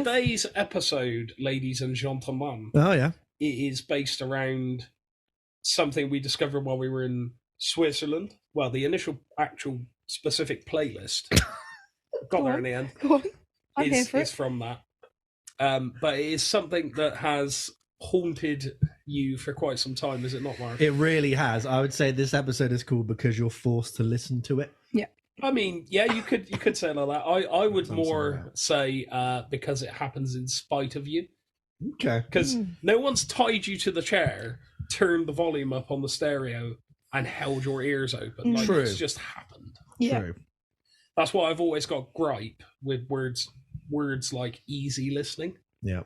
today's episode, ladies and gentlemen, Oh yeah. it is based around something we discovered while we were in Switzerland. Well, the initial actual specific playlist got there in the end. Go on. I'm here for Is from that. But it is something that has haunted you for quite some time, is it not, Mark? It really has. I would say this episode is cool because you're forced to listen to it. Yeah. I mean, yeah, you could say it like that. I would Something more like that. say because it happens in spite of you. Okay. Because no one's tied you to the chair, turned the volume up on the stereo, and held your ears open. Like, True. it's just happened. Yeah. True. That's why I've always got gripe with words like easy listening. Yeah.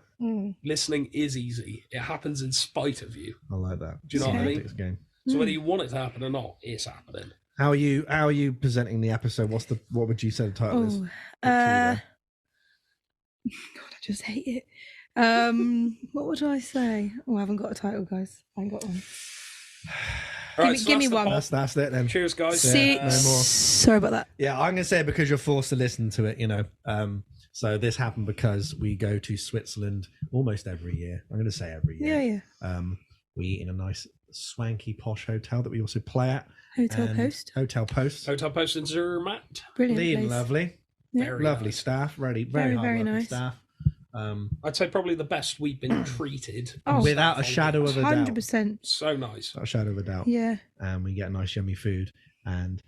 Listening is easy. It happens in spite of you. I like that. Do you know what I mean? Semantics game. So whether you want it to happen or not, it's happening. How are you presenting the episode? what would you say the title is? God, I just hate it. What would I say? Oh, I haven't got a title, guys. I ain't got one. All right, give me that's the one. pod. That's it then. Cheers, guys. See, no more. sorry about that. Yeah, I'm gonna say it because you're forced to listen to it, you know. So this happened because we go to Switzerland almost every year. I'm gonna say every year. Yeah. We eat in a nice swanky posh hotel that we also play at. Hotel And Post. Hotel Post. Hotel Post in Zermatt. Brilliant. Lean, place. lovely. Yeah. Very Lovely nice. staff, very Very, hard very working nice. staff. I'd say probably the best we've been treated. Oh, Without a shadow of a doubt. 100%. So nice. Without a shadow of a doubt. Yeah. And we get nice yummy food. And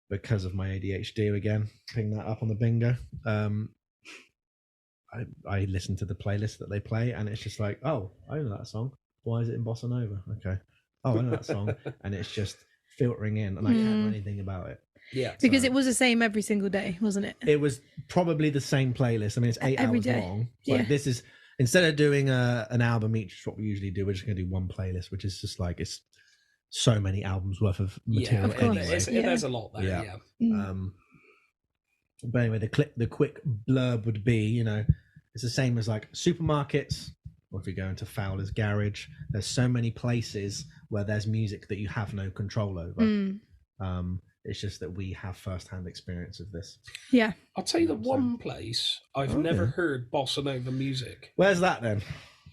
because of my ADHD again, ping that up on the bingo. I listen to the playlist that they play, and it's just like, oh, I know that song. Why is it in bossa nova? Okay. Oh, I know that song, and it's just filtering in, and I can't do anything about it. Yeah. Because So- it was the same every single day, wasn't it? It was probably the same playlist. I mean, it's 8 Every hours day. long. Yeah. Like, this is, instead of doing an album each, what we usually do, we're just going to do one playlist, which is just like, it's so many albums worth of material Of course. anyway. There's a lot there. Yeah. Yeah. But anyway, the quick blurb would be, you know, it's the same as like supermarkets, or if you go into Fowler's garage, there's so many places where there's music that you have no control over. It's just that we have first-hand experience of this. Yeah. I'll tell you the one place I've Okay. never heard bossa nova music. Where's that then?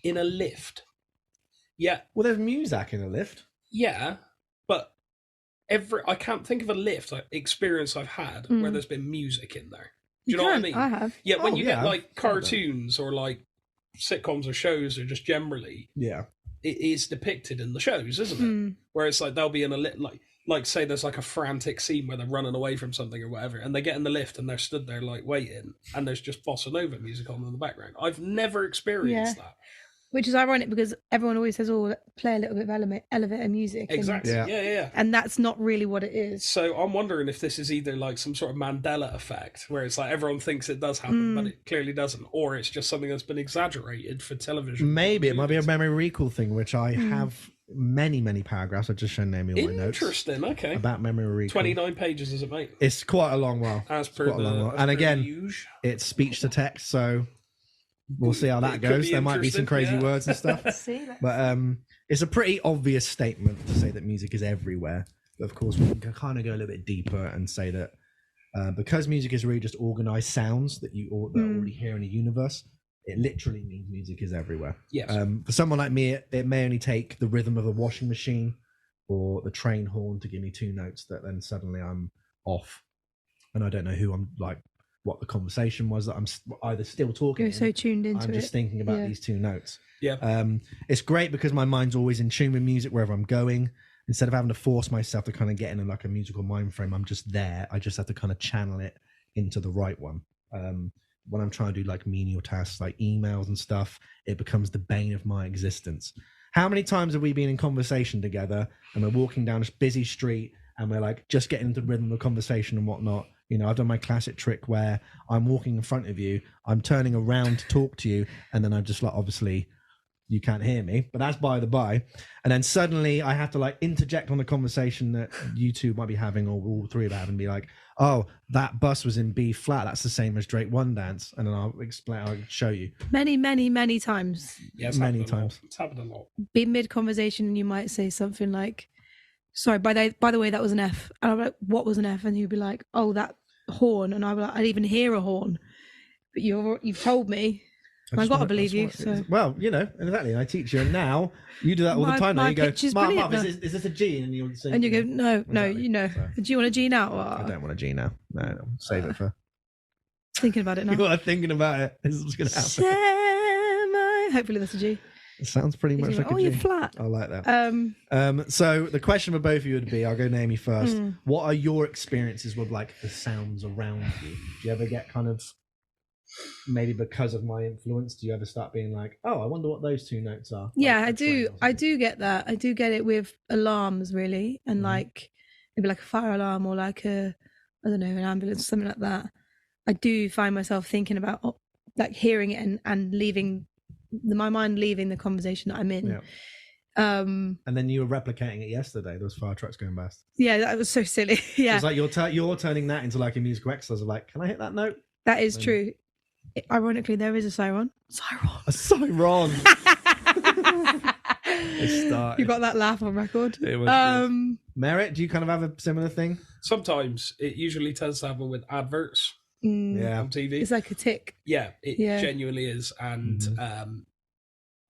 In a lift. Yeah. Well, there's music in a lift. Yeah. But I can't think of a lift experience I've had where there's been music in there. Do you know what I mean? I have. Yeah, when Oh, you yeah. get like cartoons or like sitcoms or shows or just generally, Yeah. it is depicted in the shows, isn't it? Where it's like they'll be in a lift, like say there's like a frantic scene where they're running away from something or whatever, and they get in the lift and they're stood there like waiting, and there's just bossa nova music on in the background. I've never experienced that. Which is ironic because everyone always says, "Oh, play a little bit of elevator music." Exactly. Yeah. Yeah. And that's not really what it is. So I'm wondering if this is either like some sort of Mandela effect, where it's like everyone thinks it does happen, but it clearly doesn't, or it's just something that's been exaggerated for television. Maybe it might be a memory recall thing, which I have many paragraphs. I've just shown Naomi all my notes Interesting. Okay. about memory recall. 29 pages, is it, mate? It's quite a long while. As per Quite a long the, while. as And per again, the usual. it's speech to text, so we'll see how that It could goes. be There might be some interesting, crazy yeah. words and stuff. See, But it's a pretty obvious statement to say that music is everywhere. But of course, we can kind of go a little bit deeper and say that because music is really just organized sounds that you already hear in the universe, it literally means music is everywhere. Yes. For someone like me, it may only take the rhythm of a washing machine or the train horn to give me two notes that then suddenly I'm off. And I don't know who I'm like, what the conversation was that I'm either still talking. you're so tuned into I'm it. just thinking about Yeah. these two notes. Yeah. It's great because my mind's always in tune with music wherever I'm going. Instead of having to force myself to kind of get in like a musical mind frame, I'm just there. I just have to kind of channel it into the right one. When I'm trying to do like menial tasks like emails and stuff, it becomes the bane of my existence. How many times have we been in conversation together and we're walking down this busy street and we're like just getting into the rhythm of the conversation and whatnot? You know, I've done my classic trick where I'm walking in front of you, I'm turning around to talk to you, and then I'm just like, obviously, you can't hear me, but that's by the by. And then suddenly I have to like interject on the conversation that you two might be having, or all three of having, and be like, oh, that bus was in B flat. That's the same as Drake One Dance. And then I'll show you. Many times. Yeah, it's many happened a lot. times. It's happened a lot. Be mid conversation and you might say something like, sorry, by the way, that was an F. And I'm like, what was an F? And you'd be like, oh, that horn. And I'd be like, I didn't even hear a horn. But you've told me. I got to believe you. So. Well, you know, exactly. I teach you, and now you do that all the time. Now you go, Marv, is this a G? And you say, and you go, no, exactly. you know. So. Do you want a G now? Or? I don't want a G now. No, save it for. Thinking about it now. You are thinking about it. This is what's going to happen. Hopefully that's a G. It sounds pretty much like a G. You're flat. I like that. So the question for both of you would be, I'll go Naomi first. What are your experiences with like the sounds around you? Do you ever get kind of, maybe because of my influence, do you ever start being like, oh, I wonder what those two notes are? Yeah, I do. I do get that. I do get it with alarms, really. And like, maybe like a fire alarm or like I don't know, an ambulance or something like that. I do find myself thinking about like hearing it and leaving my mind leaving the conversation that I'm in. Yeah. And then you were replicating it yesterday. Those fire trucks going past. Yeah, that was so silly. Yeah, it's like you're turning that into like a musical exercise of like, can I hit that note? That is true. Ironically, there is a siren. A siren. You got that laugh on record. It was Merritt, do you kind of have a similar thing? Sometimes it usually tends to happen with adverts. Yeah, on TV. It's like a tick. Yeah, it genuinely is, and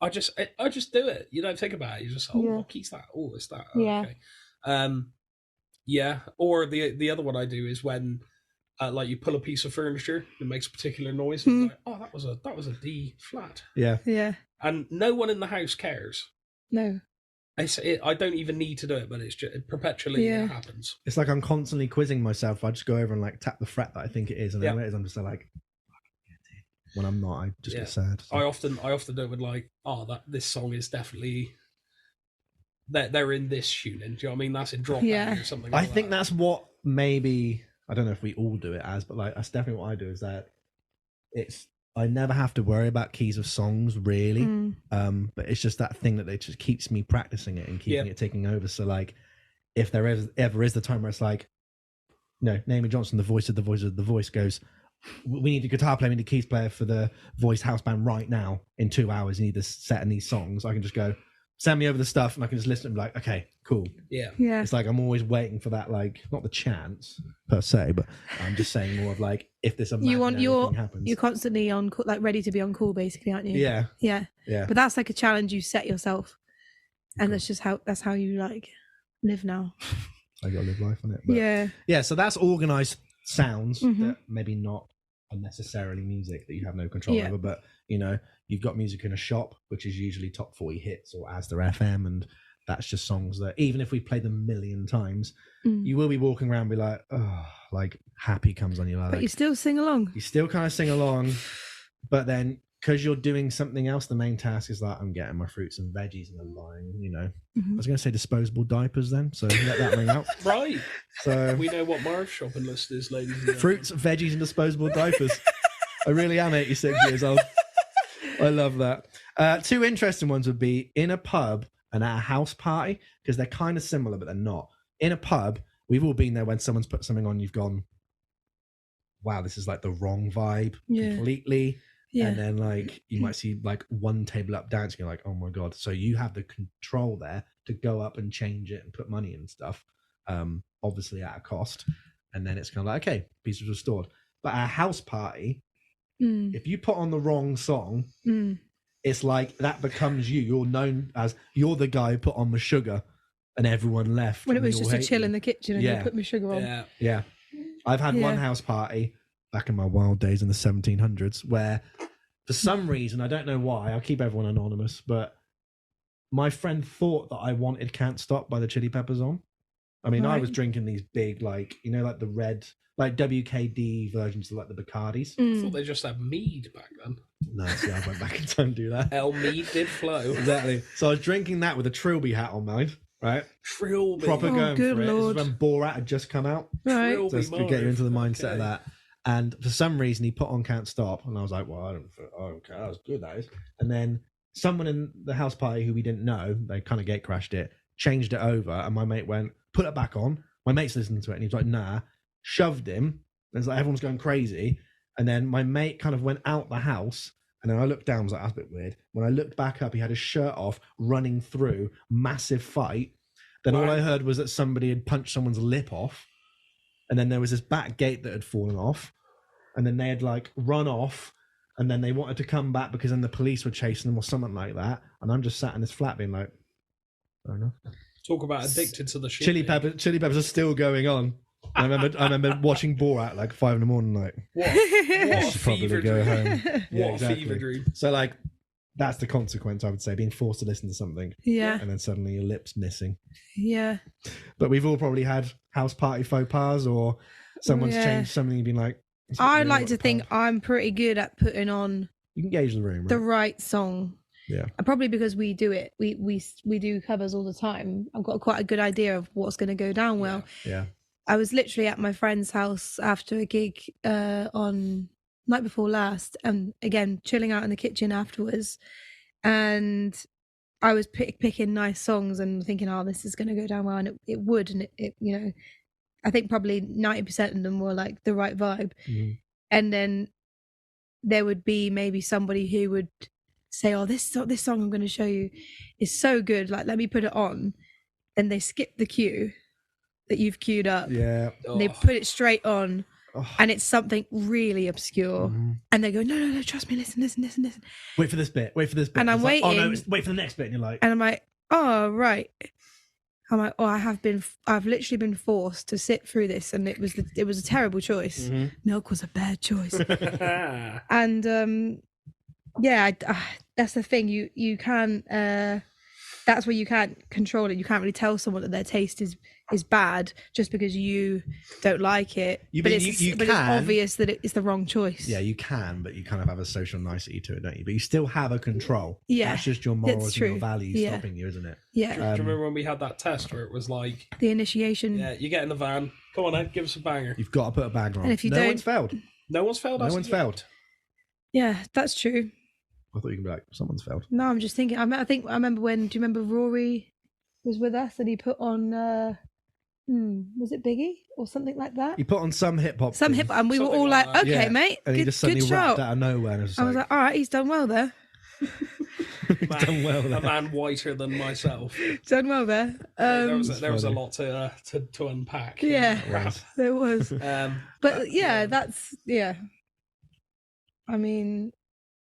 I just do it. You don't think about it. You just what key's that? Oh, it's that. Yeah. Okay. Yeah. Or the other one I do is when like you pull a piece of furniture that makes a particular noise. And like, oh, that was a D flat. Yeah. Yeah. And no one in the house cares. No. I don't even need to do it, but it's just perpetually it happens. It's like I'm constantly quizzing myself. I just go over and like tap the fret that I think it is, and then when it is, I'm just like, when I'm not, I just get sad. So. I often do it with like, this song is definitely they're in this tuning. Do you know what I mean? That's in drop down or something. I think that's what maybe, I don't know if we all do it as, but like that's definitely what I do. Is that I never have to worry about keys of songs really, but it's just that thing that it just keeps me practicing it and keeping it taking over. So like, if there ever is the time where it's like, Naomi Johnson, the voice of the voice goes, we need a guitar player, we need a keys player for the voice house band right now in 2 hours. You need this set in these songs. I can just go, send me over the stuff, and I can just listen and be like, okay, cool. Yeah. It's like I'm always waiting for that, like, not the chance per se, but I'm just saying more of like, if this imaginary thing happens. You're constantly on call, like ready to be on call, basically, aren't you? Yeah. Yeah. But that's like a challenge you set yourself, and that's just how you like live now. I gotta live life on it. But yeah. So that's organized sounds that maybe not unnecessarily music that you have no control over, but you've got music in a shop, which is usually top 40 hits or as their FM, and that's just songs that even if we play them a million times, you will be walking around and be like, oh, like Happy comes on you. Like, but you still sing along. You still kind of sing along, but then because you're doing something else, the main task is like, I'm getting my fruits and veggies in a line, I was going to say disposable diapers then, so let that ring out. Right. So we know what Marv's shopping list is, ladies and gentlemen. Fruits, veggies and disposable diapers. I really am 86 years old. I love that. Two interesting ones would be in a pub and at a house party, because they're kind of similar, but they're not. In a pub, we've all been there when someone's put something on, you've gone, wow, this is like the wrong vibe completely. Yeah. And then like you might see like one table up dancing, you're like, oh my God. So you have the control there to go up and change it and put money and stuff, obviously at a cost. And then it's kind of like, okay, piece was restored. But at a house party, if you put on the wrong song, it's like that becomes you. You're known as, you're the guy who put on the sugar and everyone left. When it was just a chill in the kitchen and you put my sugar on. Yeah. I've had one house party back in my wild days in the 1700s where for some reason, I don't know why, I'll keep everyone anonymous, but my friend thought that I wanted Can't Stop by the Chili Peppers on. I mean, I was drinking these big, like, like the red, like WKD versions of like the Bacardis. I thought they just had mead back then. No, see, I went back in time to do that. El mead did flow. Exactly. So I was drinking that with a Trilby hat on mine, right? Trilby. Proper going for it. Lord. This is when Borat had just come out. Right. Just to get you into the mindset of that. And for some reason, he put on Can't Stop. And I was like, well, I don't care. That was good, that is. And then someone in the house party who we didn't know, they kind of gate crashed it, changed it over. And my mate went, put it back on. My mate's listening to it. And he was like, nah. Shoved him. And it's like, everyone's going crazy. And then my mate kind of went out the house. And then I looked down, I was like, that's a bit weird. When I looked back up, he had his shirt off, running through, massive fight. Then all I heard was that somebody had punched someone's lip off. And then there was this back gate that had fallen off. And then they had like run off. and then they wanted to come back because then the police were chasing them or something like that. And I'm just sat in this flat being like, I don't know. Talk about addicted to the shit. Chili Peppers are still going on. I remember watching Borat like 5 a.m. like, What a should probably fever go dream. home. What a fever dream. So like, that's the consequence, I would say, being forced to listen to something. Yeah. And then suddenly your lips missing. Yeah. But we've all probably had house party faux pas, or someone's changed something and been like, I like to think I'm pretty good at putting on you can gauge the room, right? the right song. Yeah. And probably because we do it. We do covers all the time. I've got quite a good idea of what's going to go down well. Yeah. I was literally at my friend's house after a gig on night before last, and again chilling out in the kitchen afterwards, and I was picking nice songs and thinking, oh, this is going to go down well, and it would, and it you know, I think probably 90% of them were like the right vibe. Mm-hmm. And then there would be maybe somebody who would say, oh, this song I'm going to show you is so good, like let me put it on. Then they skip the cue that you've queued up. Yeah. They put it straight on. Oh. And it's something really obscure. Mm-hmm. And they go, no, trust me, listen. Wait for this bit. And I'm waiting. Like, oh no, wait for the next bit. And you're like. And I'm like, oh, right. I'm like, oh, I've literally been forced to sit through this. And it was a terrible choice. Mm-hmm. Milk was a bad choice. And that's the thing. You can't, that's where you can't control it. You can't really tell someone that their taste is bad just because you don't like it. But it's obvious that it's the wrong choice. Yeah, you can, but you kind of have a social nicety to it, don't you? But you still have a control. Yeah. That's just your morals and your values stopping you, isn't it? Yeah. Do you remember when we had that test where it was like... The initiation. Yeah, you get in the van. Come on, Ed, give us a banger. You've got to put a banger on. And if you no one's failed. No one's failed? No one's failed. Yeah, that's true. I thought you could be like, someone's failed. No, I'm just thinking. I remember when. Do you remember Rory was with us and he put on? Was it Biggie or something like that? He put on some hip hop. And we were all like, okay, mate. And he just suddenly rapped out of nowhere. And I was like, all right, he's done well there. He's done well there. A man whiter than myself. Done well there. There was a lot to unpack. Yeah, there was. But yeah, that's I mean,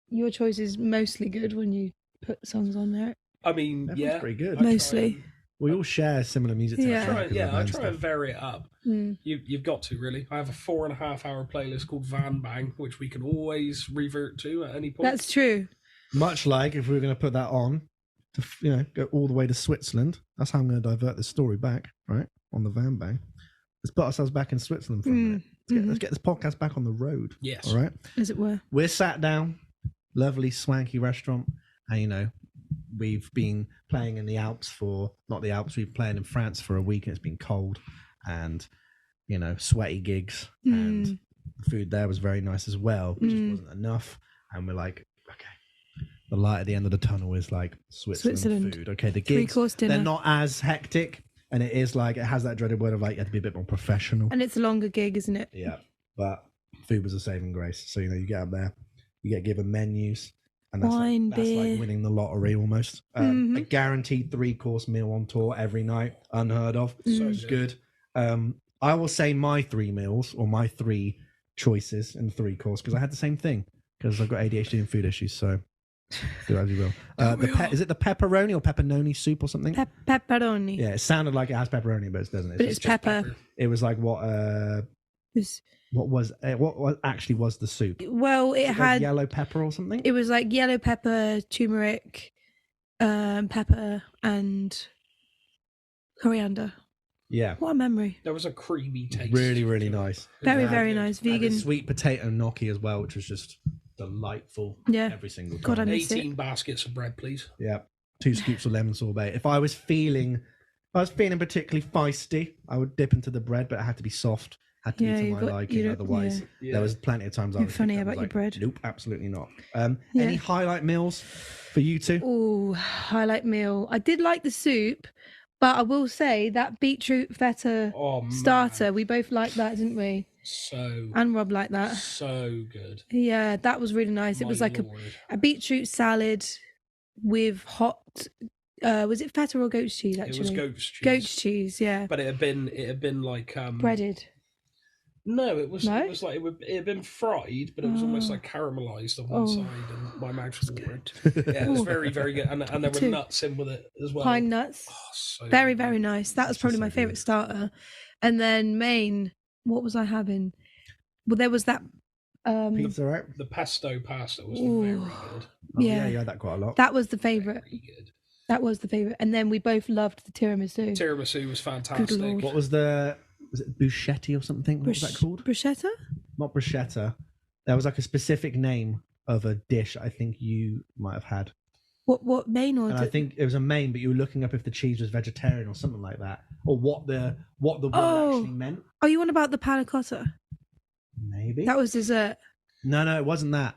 your choice is mostly good when you put songs on there. I mean, that's pretty good. Mostly. We all share similar music taste. I try and vary it up. You've got to, really. I have a 4.5 hour playlist called Van Bang, which we can always revert to at any point. That's true. Much like if we were going to put that on to, go all the way to Switzerland. That's how I'm going to divert this story back, right? On the Van Bang. Let's put ourselves back in Switzerland for a minute. Let's get this podcast back on the road. Yes. All right? As it were. We're sat down, lovely, swanky restaurant, and, we've been playing in the Alps not the Alps, we've been playing in France for a week, and it's been cold and, sweaty gigs. And the food there was very nice as well, but just wasn't enough. And we're like, okay, the light at the end of the tunnel is like Switzerland food. Okay, the gigs, they're not as hectic. And it is like, it has that dreaded word of like, you have to be a bit more professional. And it's a longer gig, isn't it? Yeah. But food was a saving grace. So, you get up there, you get given menus. And that's wine, that's beer. like winning the lottery almost. A guaranteed 3-course meal on tour every night. Unheard of. So good. I will say my 3 meals or my 3 choices in the 3-course because I had the same thing because I've got ADHD and food issues. So do as you will. Is it the pepperoni or pepperoni soup or something? Pepperoni. Yeah, it sounded like it has pepperoni, but it doesn't. But it's pepper. It was like what actually was the soup? Well, it had yellow pepper or something. It was like yellow pepper, turmeric, pepper, and coriander. Yeah. What a memory. There was a creamy taste. Really, really nice. Very, very nice. Vegan. Sweet potato gnocchi as well, which was just delightful. Yeah. Every single time. God, I miss 18 baskets of bread, please. Yeah. 2 scoops of lemon sorbet. If I was feeling particularly feisty, I would dip into the bread, but it had to be soft. Had to be to my liking. Otherwise, there was plenty of times I was funny about your bread. Nope, absolutely not. Any highlight meals for you two? Oh, highlight meal. I did like the soup, but I will say that beetroot feta starter, we both liked that, didn't we? And Rob liked that. So good. Yeah, that was really nice. It was like a beetroot salad with hot. Was it feta or goat's cheese? Actually, it was goat's cheese. Goat's cheese, yeah. But it had been like breaded. No, it was No? it was like it had been fried, but it was almost like caramelized on one side, and my mouth was watering. Yeah, it was very, very good, and there were nuts in with it as well. Pine nuts. Oh, so very, good. very nice. That was probably my favourite starter. And then main, what was I having? Well, there was that Pizza, right? The pesto pasta was very good. Oh, yeah, you had that quite a lot. That was the favourite. Very good. That was the favourite. And then we both loved the tiramisu. Tiramisu was fantastic. Lord. What was it Bruschetti or something? What was that called? Bruschetta? Not bruschetta. There was like a specific name of a dish I think you might have had. What main or? And I think it was a main, but you were looking up if the cheese was vegetarian or something like that, or what the word actually meant. Are you on about the panna cotta? Maybe that was dessert. No, it wasn't that.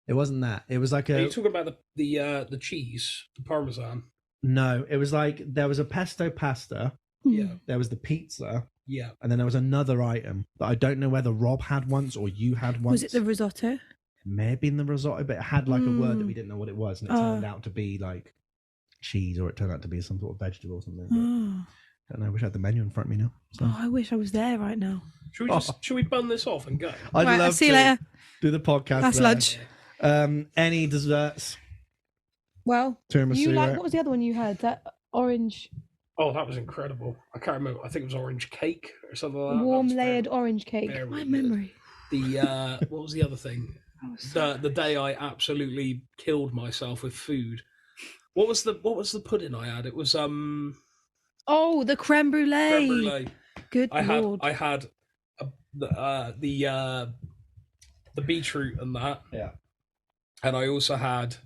It wasn't that. It was like Are you talking about the cheese, the parmesan? No, it was like there was a pesto pasta. Yeah. There was the pizza. Yeah. And then there was another item that I don't know whether Rob had once or you had once. Was it the risotto? It may have been the risotto, but it had like a word that we didn't know what it was, and it turned out to be like cheese, or it turned out to be some sort of vegetable or something. I don't know. I wish I had the menu in front of me now. So. Oh, I wish I was there right now. Should we bun this off and go? I'd love see to you later. do the podcast. That's lunch. Any desserts? Well, tiramisu. you like right? what was the other one you had? That orange. Oh, that was incredible. I can't remember. I think it was orange cake or something like that. Warm layered orange cake. My memory. The what was the other thing? The day I absolutely killed myself with food. What was the pudding I had? It was Oh, the creme brulee. Creme brulee. Good Lord. I had the beetroot and that. Yeah. And I also had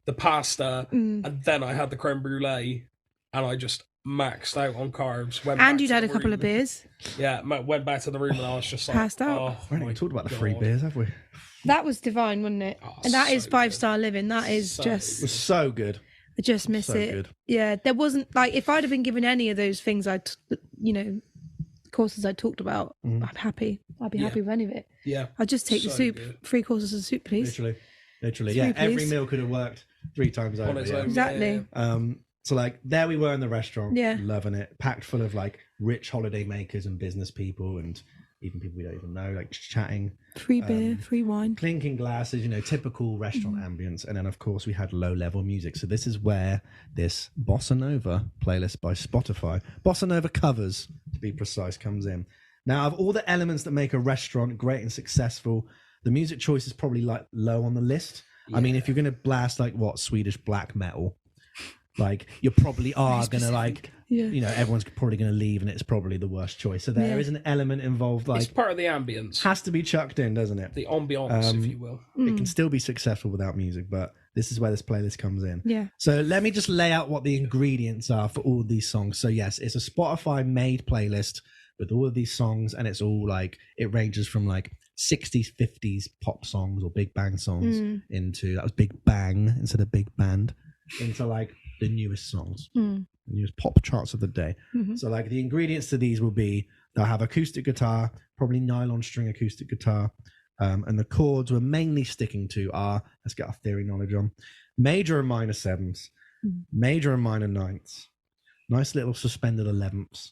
the pasta, and then I had the creme brulee, and I just maxed out on carbs. And you'd had a couple of beers. Yeah, went back to the room and I was just like, passed out. Oh, we haven't even talked about the free beers, have we? That was divine, wasn't it? Oh, and that is so 5-star living. That is So just. It was so good. I just miss So it. good. Yeah, there wasn't like if I'd have been given any of those things, courses I talked about, I'm happy. I'd be happy with any of it. Yeah, I'd just take the So soup. good. 3 courses of soup, please. Literally. Three, Yeah, every please. meal could have worked 3 times over. its Yeah. own. Exactly. So like there we were in the restaurant, Yeah. loving it, packed full of like rich holiday makers and business people, and even people we don't even know, like chatting, Free beer, free wine. clinking glasses, typical restaurant ambience. And then of course we had low level music. So this is where this Bossa Nova playlist by Spotify, Bossa Nova covers to be precise, comes in. Now, of all the elements that make a restaurant great and successful, the music choice is probably like low on the list. Yeah. I mean, if you're going to blast like Swedish black metal, like you probably are going to like, everyone's probably going to leave and it's probably the worst choice. So there is an element involved. Like it's part of the ambience. Has to be chucked in, doesn't it? The ambiance, if you will. It can still be successful without music, but this is where this playlist comes in. Yeah. So let me just lay out what the ingredients are for all of these songs. So yes, it's a Spotify made playlist with all of these songs, and it's all like, it ranges from like 60s, 50s pop songs or big bang songs into, that was big bang instead of big band, into like the newest songs, the newest pop charts of the day. So like the ingredients to these will be, they'll have acoustic guitar, probably nylon string acoustic guitar, and the chords we're mainly sticking to are, let's get our theory knowledge on, major and minor 7s, major and minor 9ths, nice little suspended 11ths,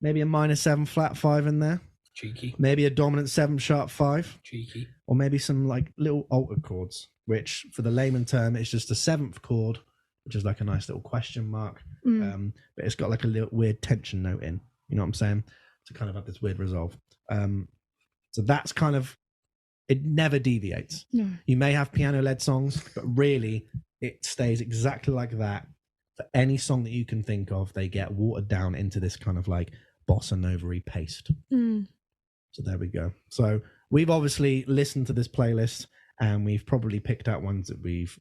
maybe a minor 7 flat 5 in there. Cheeky. Maybe a dominant 7 sharp 5. Cheeky. Or maybe some like little altered chords, which for the layman term, it's just a 7th chord, which is like a nice little question mark. But it's got like a little weird tension note in, you know what I'm saying? To kind of have this weird resolve. So that's kind of, it never deviates. No. You may have piano-led songs, but really it stays exactly like that. For any song that you can think of, they get watered down into this kind of like bossa nova-y paste. So there we go. So we've obviously listened to this playlist and we've probably picked out ones that we've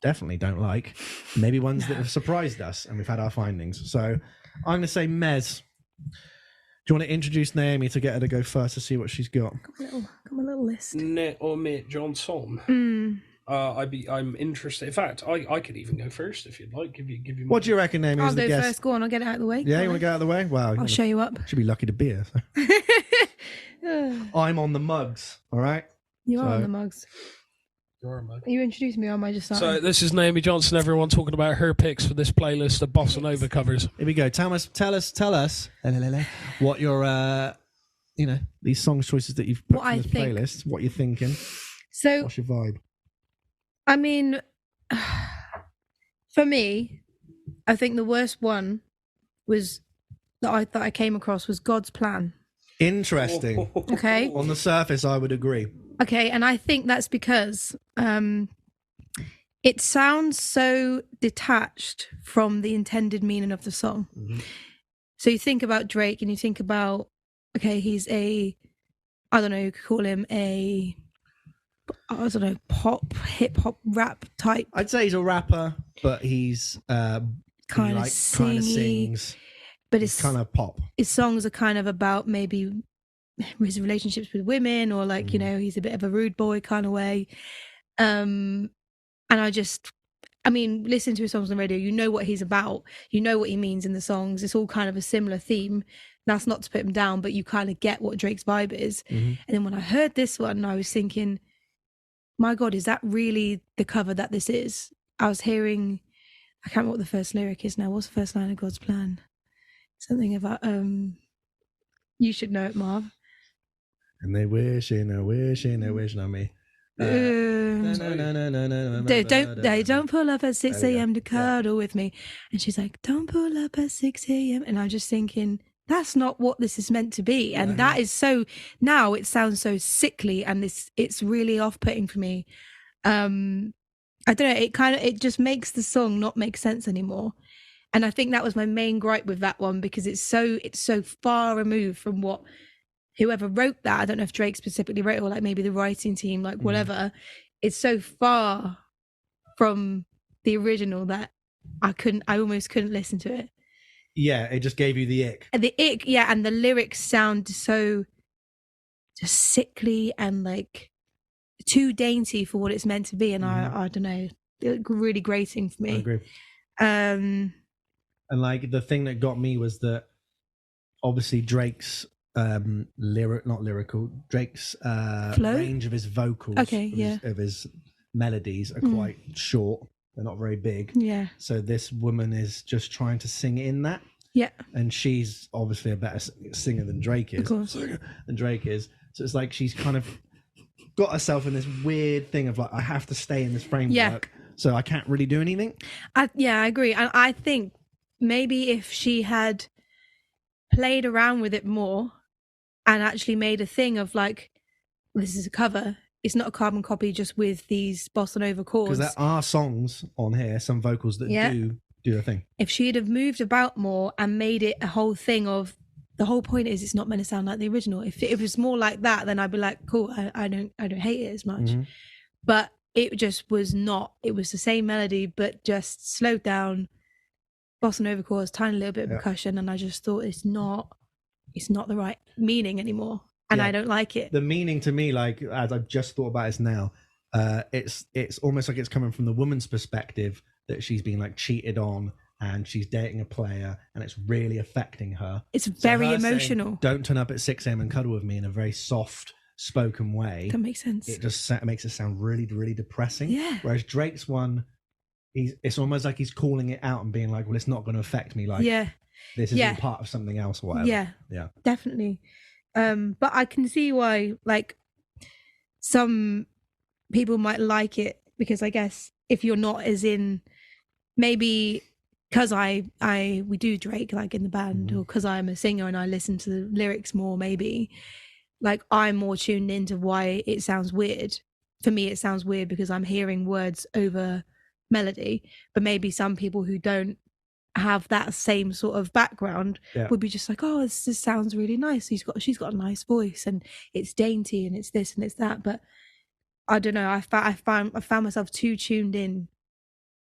definitely don't like, maybe ones that have surprised us, and we've had our findings. So I'm going to say Mez. Do you want to introduce Naomi to get her to go first to see what she's got? Got my little list. Naomi Johnson. I'm interested. In fact, I could even go first if you'd like. Give you. What do you reckon, Naomi? I'll as the go guest? first. Go on, I'll get it out of the way. Yeah, you want to get out of the way? Wow. I'll show you up. Should be lucky to be here. So. I'm on the mugs, all right? You are on the mugs. You're a mug. Are you introducing me or am I just starting? So this is Naomi Johnson, everyone, talking about her picks for this playlist of Bossa Nova covers. Here we go. Tell us what your these song choices that you've put What from I this think. playlist. What you're thinking? So, What's your vibe? I mean, for me, I think the worst one was that I came across was God's Plan. Interesting. Okay. On the surface, I would agree. Okay, and I think that's because it sounds so detached from the intended meaning of the song. Mm-hmm. So you think about Drake and you think about, okay, he's I don't know, you could call him pop, hip hop, rap type. I'd say he's a rapper, but he's kind of sings. But it's kind of pop. His songs are kind of about maybe his relationships with women, or like, he's a bit of a rude boy kind of way. And I mean, listen to his songs on the radio, you know what he's about, you know what he means in the songs. It's all kind of a similar theme. That's not to put him down, but you kind of get what Drake's vibe is. And then when I heard this one, I was thinking, my God, is that really the cover that this is? I was hearing, I can't remember what the first lyric is now. What's the first line of God's Plan? Something about, you should know it, Marv. And they wishing on me. Don't pull up at 6 a.m. to cuddle with me. And she's like, don't pull up at 6 a.m. And I'm just thinking, that's not what this is meant to be. And that is so, now it sounds so sickly, and it's really off-putting for me. I don't know, it just makes the song not make sense anymore. And I think that was my main gripe with that one, because it's so far removed from what whoever wrote that. I don't know if Drake specifically wrote it, or like maybe the writing team, like whatever. It's so far from the original that I almost couldn't listen to it. Yeah, it just gave you the ick. And the lyrics sound so just sickly and like too dainty for what it's meant to be. And I don't know, really grating for me. I agree. And like the thing that got me was that obviously Drake's Drake's range of his vocals, of his melodies are quite short. They're not very big. Yeah. So this woman is just trying to sing in that. Yeah. And she's obviously a better singer than Drake is. Of course. Than Drake is. So it's like she's kind of got herself in this weird thing of like, I have to stay in this framework, so I can't really do anything. I agree. And I think maybe if she had played around with it more and actually made a thing of like, this is a cover, it's not a carbon copy just with these bossa nova chords. Because there are songs on here, some vocals that do the thing. If she'd have moved about more and made it a whole thing of, the whole point is it's not meant to sound like the original. If it was more like that, then I'd be like, cool, I don't hate it as much. But it just was not. It was the same melody, but just slowed down, bossa nova chords, tiny little bit of percussion, and I just thought it's not the right meaning anymore. And I don't like it. The meaning to me, like as I've just thought about it now, it's almost like it's coming from the woman's perspective, that she's been like cheated on and she's dating a player and it's really affecting her. It's very emotional. Saying, don't turn up at 6 a.m. and cuddle with me in a very soft spoken way. That makes sense. It just makes it sound really, really depressing. Yeah. Whereas Drake's one, it's almost like he's calling it out and being like, well, it's not going to affect me. Like, this is all part of something else or whatever. Yeah, definitely. But I can see why, like, some people might like it, because I guess if you're not as in, maybe because we do Drake like in the band, or because I'm a singer and I listen to the lyrics more, maybe like I'm more tuned into why it sounds weird. For me, it sounds weird because I'm hearing words over melody, but maybe some people who don't have that same sort of background would be just like, oh, this sounds really nice. She's got a nice voice and it's dainty and it's this and it's that. But I don't know. I found myself too tuned in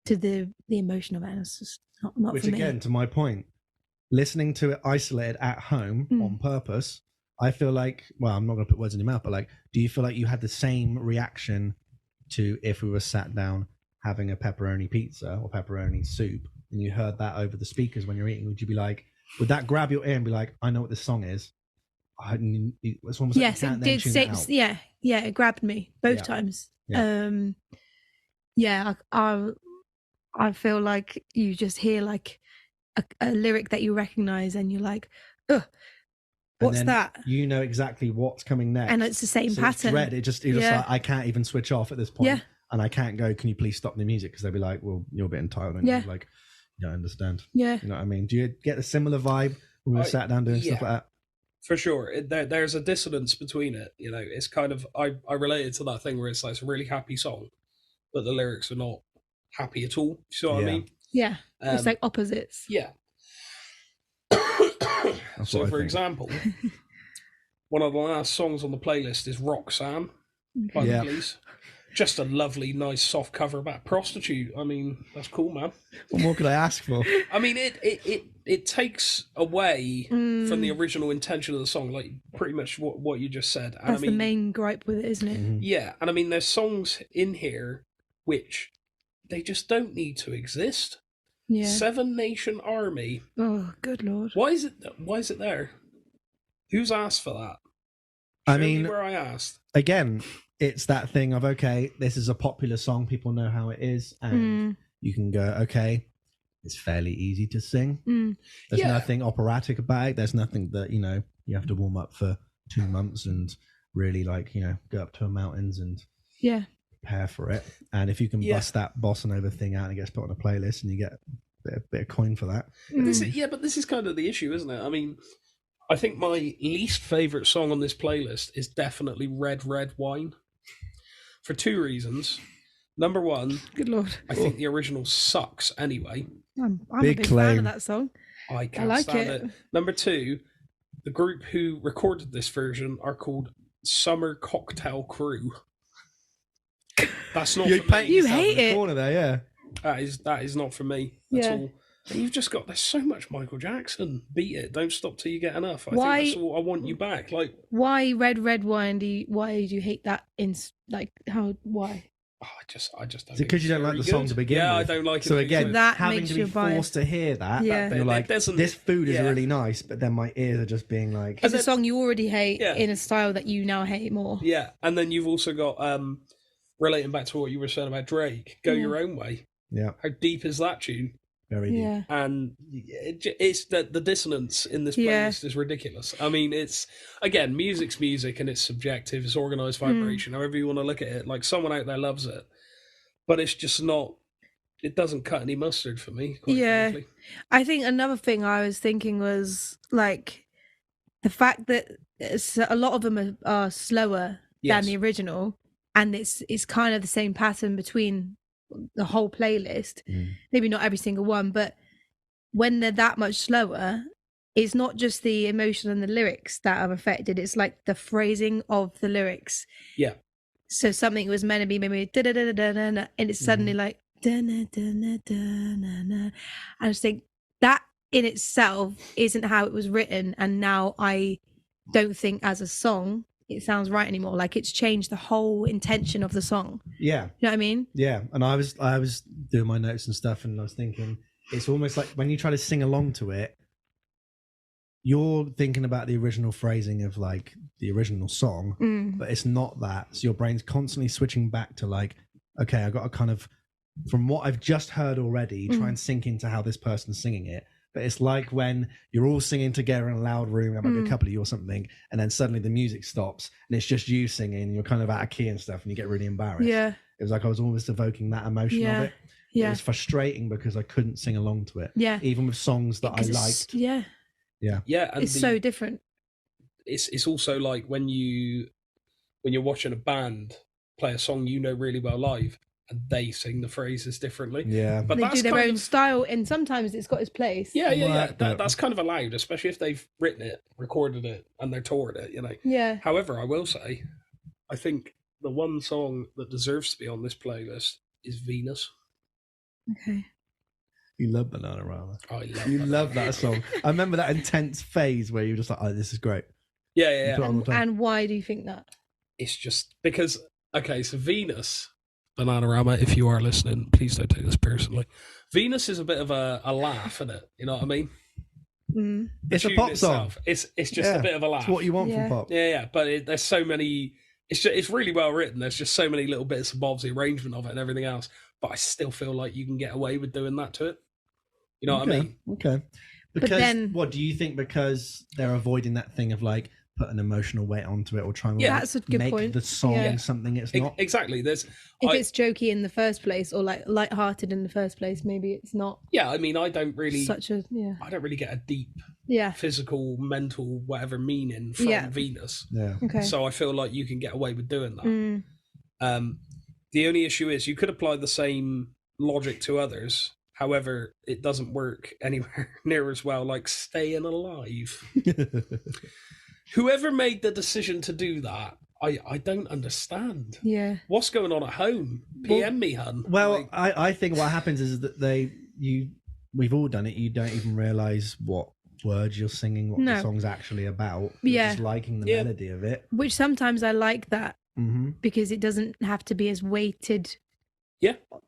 to the emotion of it. It's just not Which for me. Again, to my point, listening to it isolated at home on purpose, I feel like, well, I'm not going to put words in your mouth, but like, do you feel like you had the same reaction to if we were sat down having a pepperoni pizza or pepperoni soup and you heard that over the speakers when you're eating? Would you be like, would that grab your ear and be like, I know what this song is? It's almost yes, like it did say, yeah, it grabbed me both times. I feel like you just hear like a lyric that you recognize and you're like, ugh. And What's then that? You know exactly what's coming next. And it's the same so pattern. It's dread. You're just like, I can't even switch off at this point. Yeah. And I can't go, can you please stop the music? Because they'll be like, well, you're a bit entitled. And Yeah. like, you don't understand. Yeah. You know what I mean? Do you get a similar vibe when we sat down doing stuff like that? For sure. There's a dissonance between it. You know, it's kind of, I related to that thing where it's like, it's a really happy song, but the lyrics are not happy at all. You know what I mean? Yeah. It's like opposites. Yeah. So, for example, one of the last songs on the playlist is Roxanne by the Police. Just a lovely, nice, soft cover about prostitute. I mean, that's cool, man. What more could I ask for? I mean, it takes away from the original intention of the song, like pretty much what you just said. And That's the main gripe with it, isn't it? Mm-hmm. Yeah, and I mean, there's songs in here which they just don't need to exist. Yeah. Seven Nation Army. Oh, good Lord. Why is it there? Who's asked for that? I mean, where I asked. Again, it's that thing of, okay, this is a popular song, people know how it is, and you can go, okay, it's fairly easy to sing. There's nothing operatic about it. There's nothing that, you know, you have to warm up for 2 months and really, like, you know, go up to the mountains and prepare for it. And if you can bust that bossa nova thing out and it gets put on a playlist and you get a bit of coin for that. But this is kind of the issue, isn't it? I mean, I think my least favourite song on this playlist is definitely Red Red Wine. For 2 reasons. Number one, good Lord, I think the original sucks anyway. I'm a big fan of that song. I can't stand it. Number 2, the group who recorded this version are called Summer Cocktail Crew. That's not for me. You hate it. Corner there, That is not for me at all. And you've just got, there's so much Michael Jackson. Beat it. Don't stop till you get enough. I think that's all. I want you back. Like, why Red Red Wine? Why do you hate that? Why? Oh, I just don't. Is it because you don't like the song to begin with? Yeah, I don't like it. So again, that having to be forced to hear that, you're like, this food is really nice, but then my ears are just being like... It's a song you already hate in a style that you now hate more. Yeah, and then you've also got, relating back to what you were saying about Drake, Go Your Own Way. Yeah. How deep is that tune? Very deep. And it's the dissonance in this playlist is ridiculous. I mean, it's, again, music's music and it's subjective, it's organised vibration, however you want to look at it. Like, someone out there loves it, but it's just not, it doesn't cut any mustard for me, quite frankly. I think another thing I was thinking was, like, the fact that a lot of them are slower than the original, and it's kind of the same pattern between the whole playlist, maybe not every single one, but when they're that much slower, it's not just the emotion and the lyrics that are affected, it's like the phrasing of the lyrics. So something was meant to be maybe da-da-da-da-da-da, and it's suddenly like da-na-da-na-da-na-na. I just think that in itself isn't how it was written, and now I don't think as a song it sounds right anymore. Like, it's changed the whole intention of the song. Yeah. You know what I mean? Yeah. And I was doing my notes and stuff, and I was thinking, it's almost like when you try to sing along to it, you're thinking about the original phrasing of, like, the original song, but it's not that. So your brain's constantly switching back to, like, okay, I got to kind of, from what I've just heard already, try and sink into how this person's singing it. But it's like when you're all singing together in a loud room, there might be a couple of you or something, and then suddenly the music stops and it's just you singing, and you're kind of out of key and stuff, and you get really embarrassed. Yeah. It was like I was almost evoking that emotion of it. It was frustrating because I couldn't sing along to it. Yeah. Even with songs that I liked. Yeah. And it's so different. It's also like when you're watching a band play a song you know really well live, and they sing the phrases differently. Yeah. But they do their own style, and sometimes it's got its place. Yeah. That's kind of allowed, especially if they've written it, recorded it, and they're toured it, you know. Yeah. However, I will say, I think the one song that deserves to be on this playlist is Venus. Okay. You love Bananarama. You love that song. I remember that intense phase where you were just like, oh, this is great. Yeah. And why do you think that? It's just because, okay, so Venus, Bananarama, if you are listening, please don't take this personally. Venus is a bit of a laugh, isn't it? You know what I mean? It's a pop song. It's just a bit of a laugh. It's what you want from pop. Yeah. But there's so many. It's really well written. There's just so many little bits and bobs, the arrangement of it and everything else. But I still feel like you can get away with doing that to it. You know what I mean? Okay. Because then- what do you think? Because they're avoiding that thing of like put an emotional weight onto it or trying to That's a good make point. the song Yeah. something it's not. Exactly. If it's jokey in the first place or like lighthearted in the first place, maybe it's not. Yeah, I mean, I don't really get a deep physical, mental, whatever meaning from Venus. Yeah. Okay. So I feel like you can get away with doing that. The only issue is you could apply the same logic to others. However, it doesn't work anywhere near as well, like staying alive. Whoever made the decision to do that, I don't understand. Yeah. What's going on at home? PM me, hun. Well, I think what happens is that we've all done it. You don't even realise what words you're singing, what the song's actually about. You're just liking the melody of it. Which sometimes I like that because it doesn't have to be as weighted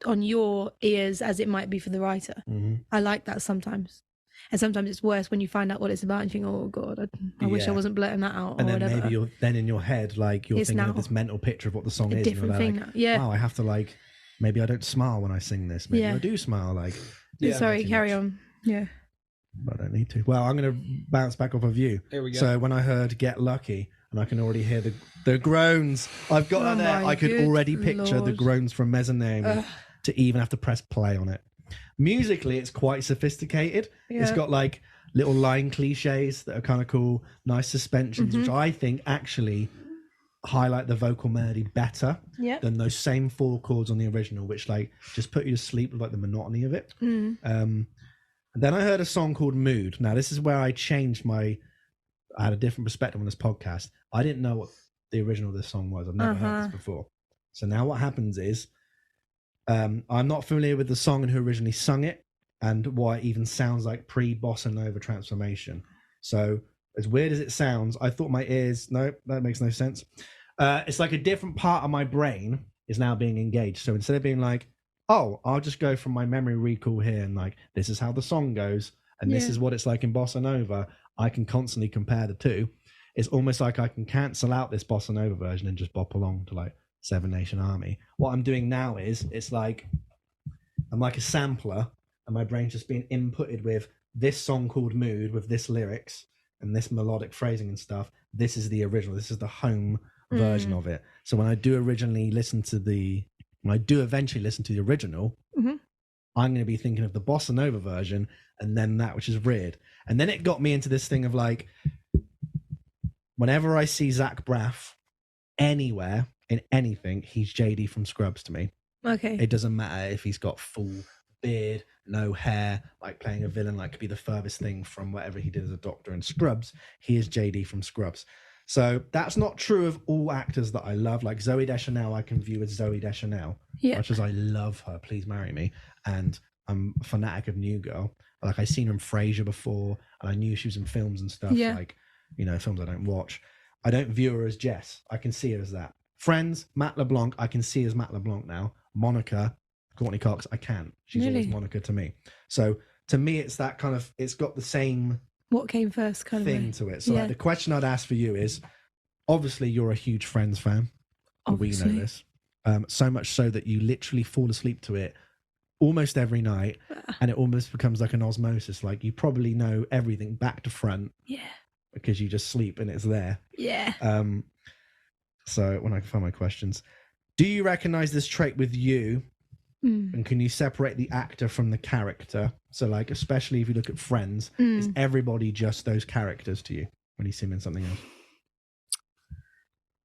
on your ears as it might be for the writer. I like that sometimes. And sometimes it's worse when you find out what it's about and you think, oh God, I wish I wasn't blurting that out. And or then whatever. maybe you're then in your head, like you're thinking of this mental picture of what the song is. Different thing now. Oh, I have to like, maybe I don't smile when I sing this. Maybe I do smile. Like, sorry, carry on. Yeah. But I don't need to. Well, I'm going to bounce back off of you. Here we go. So when I heard Get Lucky, and I can already hear the groans. I've got her there. I could already picture the groans from Naomi to even have to press play on it. Musically, it's quite sophisticated. Yeah. It's got like little line cliches that are kind of cool, nice suspensions, which I think actually highlight the vocal melody better than those same 4 chords on the original, which like just put you to sleep with like the monotony of it. And then I heard a song called Mood. Now this is where I changed I had a different perspective on this podcast. I didn't know what the original of this song was. I've never heard this before. So now what happens is I'm not familiar with the song and who originally sung it and why it even sounds like pre-bossa nova transformation. So as weird as it sounds, I thought my ears, no, that makes no sense. It's like a different part of my brain is now being engaged. So instead of being like, oh, I'll just go from my memory recall here and like, this is how the song goes and this is what it's like in bossa nova, I can constantly compare the two. It's almost like I can cancel out this bossa nova version and just bop along to like Seven Nation Army. What I'm doing now is it's like I'm like a sampler and my brain's just being inputted with this song called Mood with this lyrics and this melodic phrasing and stuff. This is the original. This is the home version of it. So when I do eventually listen to the original, I'm going to be thinking of the bossa nova version and then that, which is weird. And then it got me into this thing of like, whenever I see Zach Braff anywhere in anything, he's JD from Scrubs to me. Okay. It doesn't matter if he's got full beard, no hair, like playing a villain, like could be the furthest thing from whatever he did as a doctor in Scrubs. He is JD from Scrubs. So that's not true of all actors that I love. Like Zooey Deschanel, I can view as Zooey Deschanel. Yeah. Much as I love her, please marry me. And I'm a fanatic of New Girl. Like I seen her in Frasier before, and I knew she was in films and stuff. Yeah. Like, you know, films I don't watch. I don't view her as Jess. I can see her as that. Friends, Matt LeBlanc, I can see as Matt LeBlanc now. Monica, Courtney Cox, I can't. She's always Monica to me. So to me, it's that kind of, it's got the same what came first kind thing of to it. So like, the question I'd ask for you is, obviously you're a huge Friends fan. Obviously. We know this. So much so that you literally fall asleep to it almost every night, and it almost becomes like an osmosis. Like you probably know everything back to front. Yeah. Because you just sleep and it's there. Yeah. So when I can find my questions, do you recognize this trait with you? And can you separate the actor from the character? So like, especially if you look at Friends, is everybody just those characters to you when you see them in something else?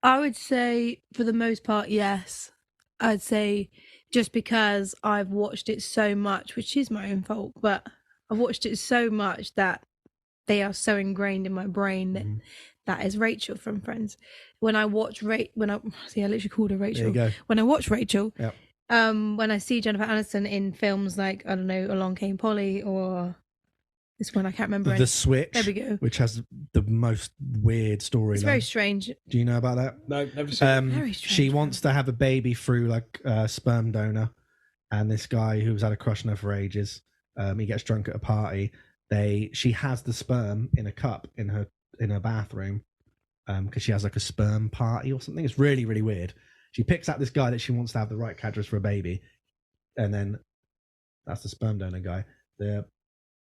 I would say for the most part, yes. I'd say just because I've watched it so much, which is my own fault, but I've watched it so much that they are so ingrained in my brain that that is Rachel from Friends. When I watch I literally called her Rachel. There you go. When I watch Rachel, when I see Jennifer Aniston in films like, I don't know, Along Came Polly or this one I can't remember. The Switch. There we go. Which has the most weird storyline. It's very strange. Do you know about that? No, never seen it. Very strange. She wants to have a baby through like a sperm donor, and this guy who's had a crush on her for ages, he gets drunk at a party. She has the sperm in a cup in her bathroom because she has like a sperm party or something. It's really, really weird. She picks out this guy that she wants to have the right cadres for a baby, and then that's the sperm donor guy. The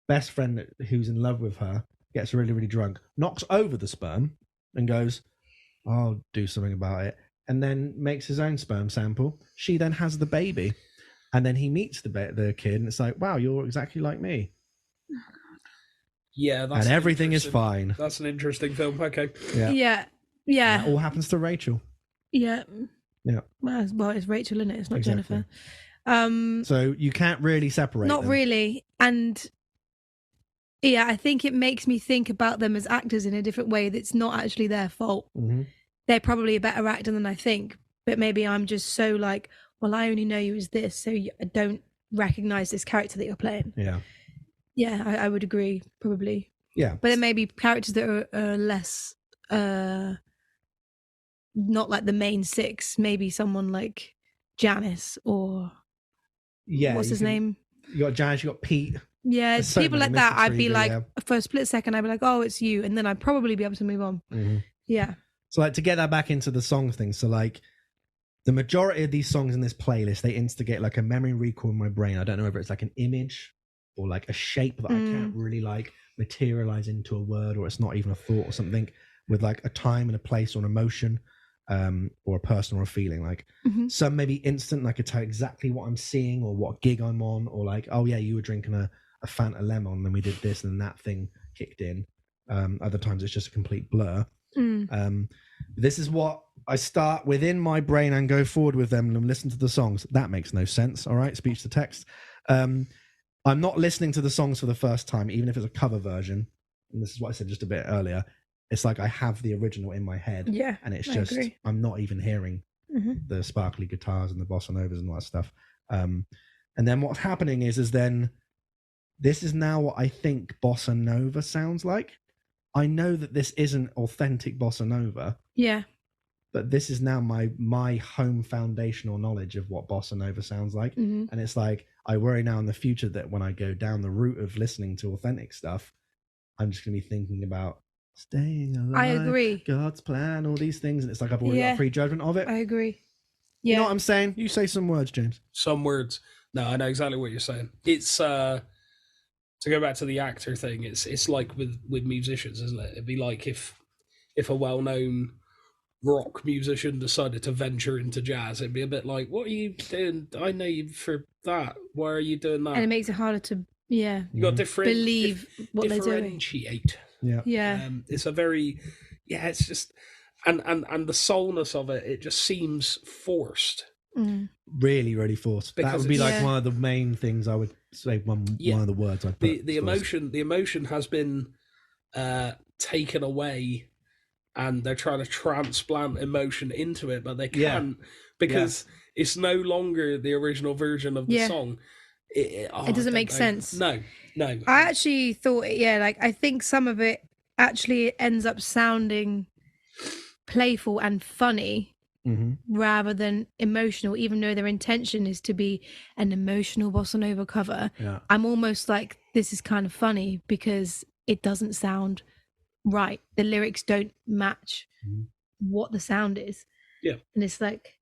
best friend who's in love with her gets really, really drunk, knocks over the sperm and goes, I'll do something about it, and then makes his own sperm sample. She then has the baby, and then he meets the kid, and it's like, wow, you're exactly like me. Yeah, and everything is fine. That's an interesting film. Okay. Yeah. That all happens to Rachel. Yeah. Yeah. Well, it's Rachel, isn't it? It's not Exactly. Jennifer. So you can't really separate Not them. really. And yeah, I think it makes me think about them as actors in a different way that's not actually their fault. Mm-hmm. They're probably a better actor than I think, but maybe I'm just so like, well, I only know you as this, so I don't recognize this character that you're playing. Yeah. Yeah, I would agree, probably. Yeah. But there may be characters that are less, not like the main six. Maybe someone like Janice or what's his name? You got Janice, you got Pete. Yeah, There's so people many. like that. Mr. I'd be Trigger, like, yeah. for a split second, I'd be like, oh, it's you. And then I'd probably be able to move on. Mm-hmm. Yeah. So like to get that back into the song thing. So like the majority of these songs in this playlist, they instigate like a memory recall in my brain. I don't know whether it's like an image or like a shape that I can't really like materialize into a word, or it's not even a thought or something, with like a time and a place or an emotion, or a person or a feeling. Like some maybe instant, and I could tell exactly what I'm seeing or what gig I'm on, or like, oh yeah, you were drinking a Fanta Lemon and then we did this and then that thing kicked in. Other times it's just a complete blur. This is what I start within my brain and go forward with them and listen to the songs. That makes no sense. All right, speech to text. I'm not listening to the songs for the first time, even if it's a cover version. And this is what I said just a bit earlier. It's like I have the original in my head. Yeah, and it's just, I'm not even hearing the sparkly guitars and the bossa novas and all that stuff. And then what's happening is then this is now what I think bossa nova sounds like. I know that this isn't authentic bossa nova. Yeah. But this is now my home foundational knowledge of what bossa nova sounds like. And it's like, I worry now in the future that when I go down the route of listening to authentic stuff, I'm just going to be thinking about staying alive. I agree. God's plan, all these things. And it's like, I've already got a prejudgment of it. I agree. Yeah. You know what I'm saying? You say some words, James. Some words. No, I know exactly what you're saying. It's, to go back to the actor thing, it's like with musicians, isn't it? It'd be like if a well-known rock musician decided to venture into jazz, it'd be a bit like, what are you doing? I know you for that. Why are you doing that? And it makes it harder to you got believe what they're doing. Differentiate. Yeah. It's a very it's just and the soulness of it just seems forced. Really, really forced. Because that would be like one of the main things I would say. One of the words I'd put. The emotion has been taken away. And they're trying to transplant emotion into it, but they can't because it's no longer the original version of the song. It doesn't make sense. No. I actually thought, I think some of it actually ends up sounding playful and funny rather than emotional, even though their intention is to be an emotional bossa nova cover. Yeah. I'm almost like, this is kind of funny because it doesn't sound right. The lyrics don't match what the sound is. Yeah. And it's like,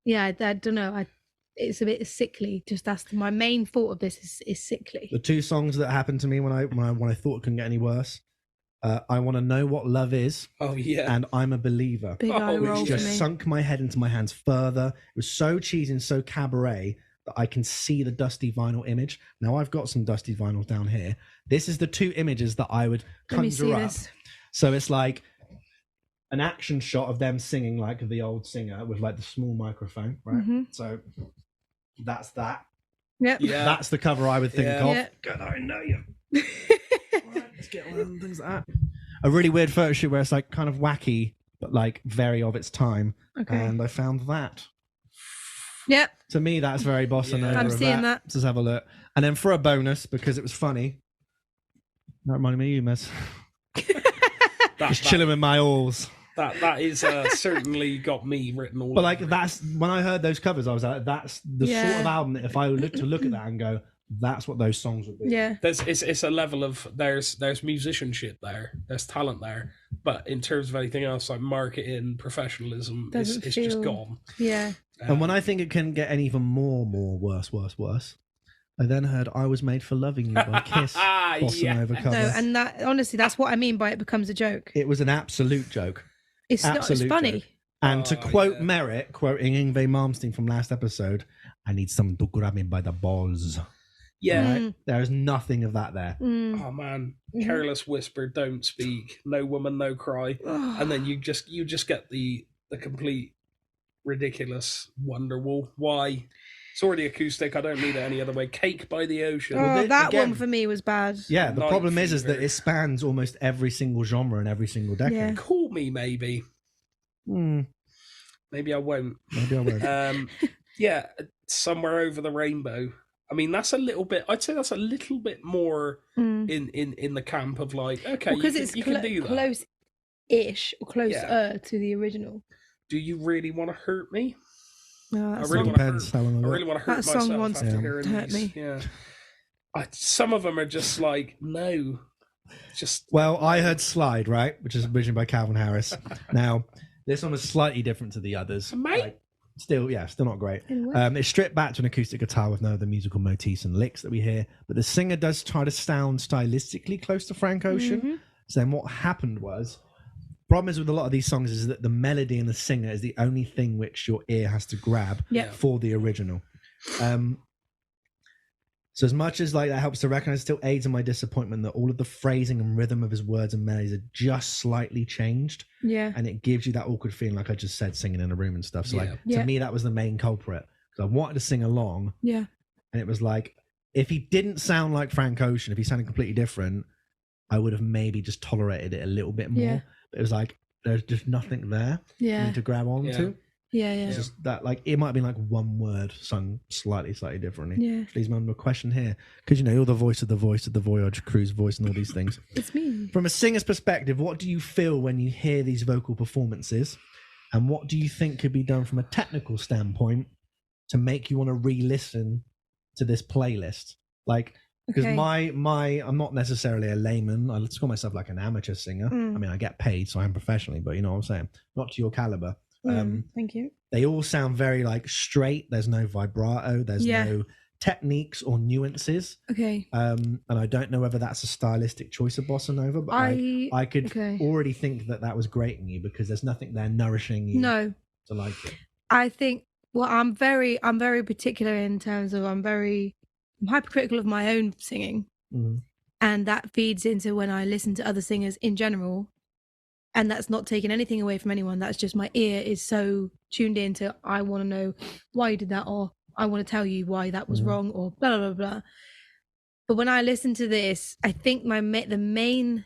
I don't know. It's a bit sickly. Just that's my main thought of this is sickly. The two songs that happened to me when I thought it couldn't get any worse. I Want to Know What Love Is. Oh yeah. And I'm a Believer. Big eye roll which just sunk my head into my hands further. It was so cheesy and so cabaret that I can see the dusty vinyl image. Now I've got some dusty vinyls down here. This is the two images that I would conjure up. This. So it's like an action shot of them singing like the old singer with like the small microphone, right? So that's that. Yep. Yeah. That's the cover I would think of. Yep. God, I know you. Right, let's get one of them things like that. A really weird photo shoot where it's like kind of wacky, but like very of its time. Okay. And I found that. Yep. To me, that's very bossa nova. I'm seeing that. Let's have a look. And then for a bonus, because it was funny, that reminded me of you, Miss. Just chilling with my alls. That is certainly got me written all. But like that's when I heard those covers, I was like, that's the sort of album that if I look at that and go, that's what those songs would be. Yeah, it's a level of there's musicianship there, there's talent there, but in terms of anything else like marketing, professionalism, it's just gone. Yeah. And when I think it can get an even more worse, I then heard I Was Made for Loving You by Kiss, bossa Yeah. nova cover. No, and that honestly, that's what I mean by it becomes a joke. It was an absolute joke. It's not. It's Absolute funny. joke. And to quote yeah. Merritt, quoting Yngwie Malmsteen from last episode, I need someone to grab me by the balls. Yeah. Right? There is nothing of that there. Oh man, careless whisper, don't speak, no woman, no cry, and then you just get the complete ridiculous Wonderwall. Why? It's already acoustic. I don't need it any other way. Cake by the Ocean. Oh, that again, one for me was bad. Yeah, the Night problem is that Fever. it spans almost every single genre and every single decade. Yeah. Call me, maybe. Maybe I won't. Maybe I won't. Yeah, Somewhere Over the Rainbow. I mean, that's a little bit. I'd say that's a little bit more in the camp of like, okay, because you can do that. Close-ish or closer to the original. Do you really want to hurt me? No, I that really song, want to depends hurt. how long I I got. really want to hurt That song myself wants after to hearing hurt these. me. Yeah, some of them are just like no, just. Well, I heard Slide, right, which is originally by Calvin Harris. Now, this one was slightly different to the others. Mate. Like, still not great. In what? It's stripped back to an acoustic guitar with no other musical motifs and licks that we hear, but the singer does try to sound stylistically close to Frank Ocean. So then what happened was, problem is with a lot of these songs is that the melody and the singer is the only thing which your ear has to grab for the original. So as much as like that helps to recognize, it still aids in my disappointment that all of the phrasing and rhythm of his words and melodies are just slightly changed. Yeah. And it gives you that awkward feeling, like I just said, singing in a room and stuff. So like Yeah. to me, that was the main culprit. Because I wanted to sing along. Yeah. And it was like, if he didn't sound like Frank Ocean, if he sounded completely different, I would have maybe just tolerated it a little bit more. Yeah. But it was like, there's just nothing there for Yeah. me to grab onto. Yeah. It's just that, like, it might have been like one word sung slightly differently. Yeah. Which leads me on to a question here. Because, you know, you're the voice of the Voyage cruise voice and all these things. It's me. From a singer's perspective, what do you feel when you hear these vocal performances? And what do you think could be done from a technical standpoint to make you want to re-listen to this playlist? Like, because Okay. I'm not necessarily a layman. I call myself like an amateur singer. I mean, I get paid, so I'm professionally, but you know what I'm saying? Not to your caliber. Thank you. They all sound very like straight. There's no vibrato. There's no techniques or nuances. Okay. And I don't know whether that's a stylistic choice of bossa nova, but I could already think that was grating you because there's nothing there nourishing you No. to like it. I think I'm very particular in terms of I'm hypercritical of my own singing. And that feeds into when I listen to other singers in general. And that's not taking anything away from anyone. That's just my ear is so tuned into, I want to know why you did that, or I want to tell you why that was wrong, or blah, blah, blah, blah. But when I listen to this, I think the main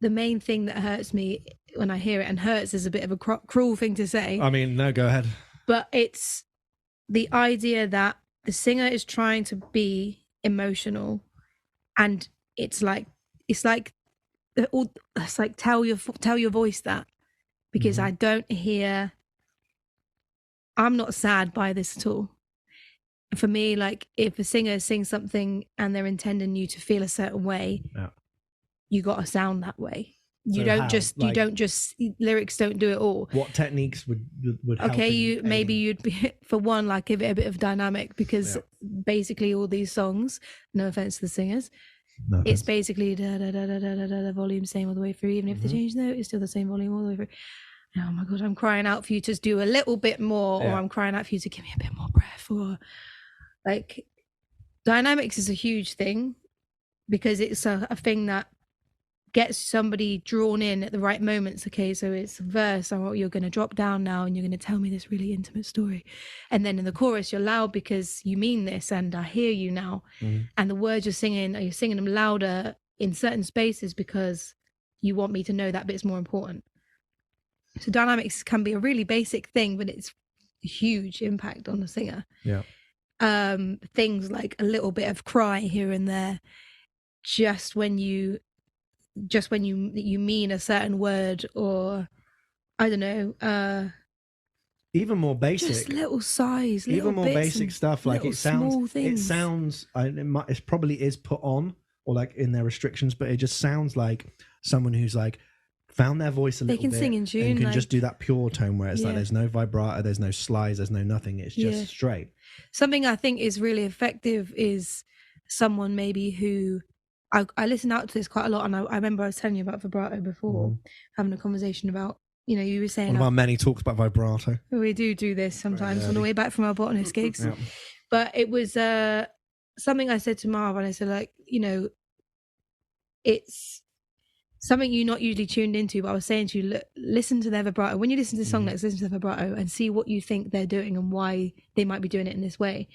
thing that hurts me when I hear it, and hurts is a bit of a cruel thing to say. I mean, no, go ahead. But it's the idea that the singer is trying to be emotional, and it's like tell your voice that, because I don't hear. I'm not sad by this at all. For me, like if a singer sings something and they're intending you to feel a certain way, you got to sound that way. You don't just lyrics don't do it all. What techniques would help? Okay, you'd be, for one, like give it a bit of dynamic, because basically all these songs, no offense to the singers, it's basically da da da da da da da, volume same all the way through. Even if they change note, it's still the same volume all the way through. Oh my god, I'm crying out for you to do a little bit more, or I'm crying out for you to give me a bit more breath, or like dynamics is a huge thing, because it's a thing that gets somebody drawn in at the right moments. Okay, so it's a verse, or you're going to drop down now and you're going to tell me this really intimate story, and then in the chorus you're loud because you mean this and I hear you now, and the words you're singing them louder in certain spaces because you want me to know that bit's more important. So dynamics can be a really basic thing, but it's a huge impact on the singer. Things like a little bit of cry here and there, just when you mean a certain word, or I don't know, even more basic, just little sighs, little even more basic stuff. Like it sounds it probably is put on or like in their restrictions, but it just sounds like someone who's like found their voice a They little can bit sing in tune, and can like- just do that pure tone where it's like Yeah. there's no vibrato, there's no slides, there's no nothing. It's just Yeah. straight. Something I think is really effective is someone maybe who I listen out to this quite a lot, and I remember I was telling you about vibrato before, having a conversation about, you know, you were saying One of our many talks about vibrato. we do this sometimes on the early. way back from our botanist gigs. Yeah. But it was something I said to Marv, and I said, like, you know, it's something you're not usually tuned into, but I was saying to you, listen to their vibrato. When you listen to the song, listen to the vibrato and see what you think they're doing and why they might be doing it in this way.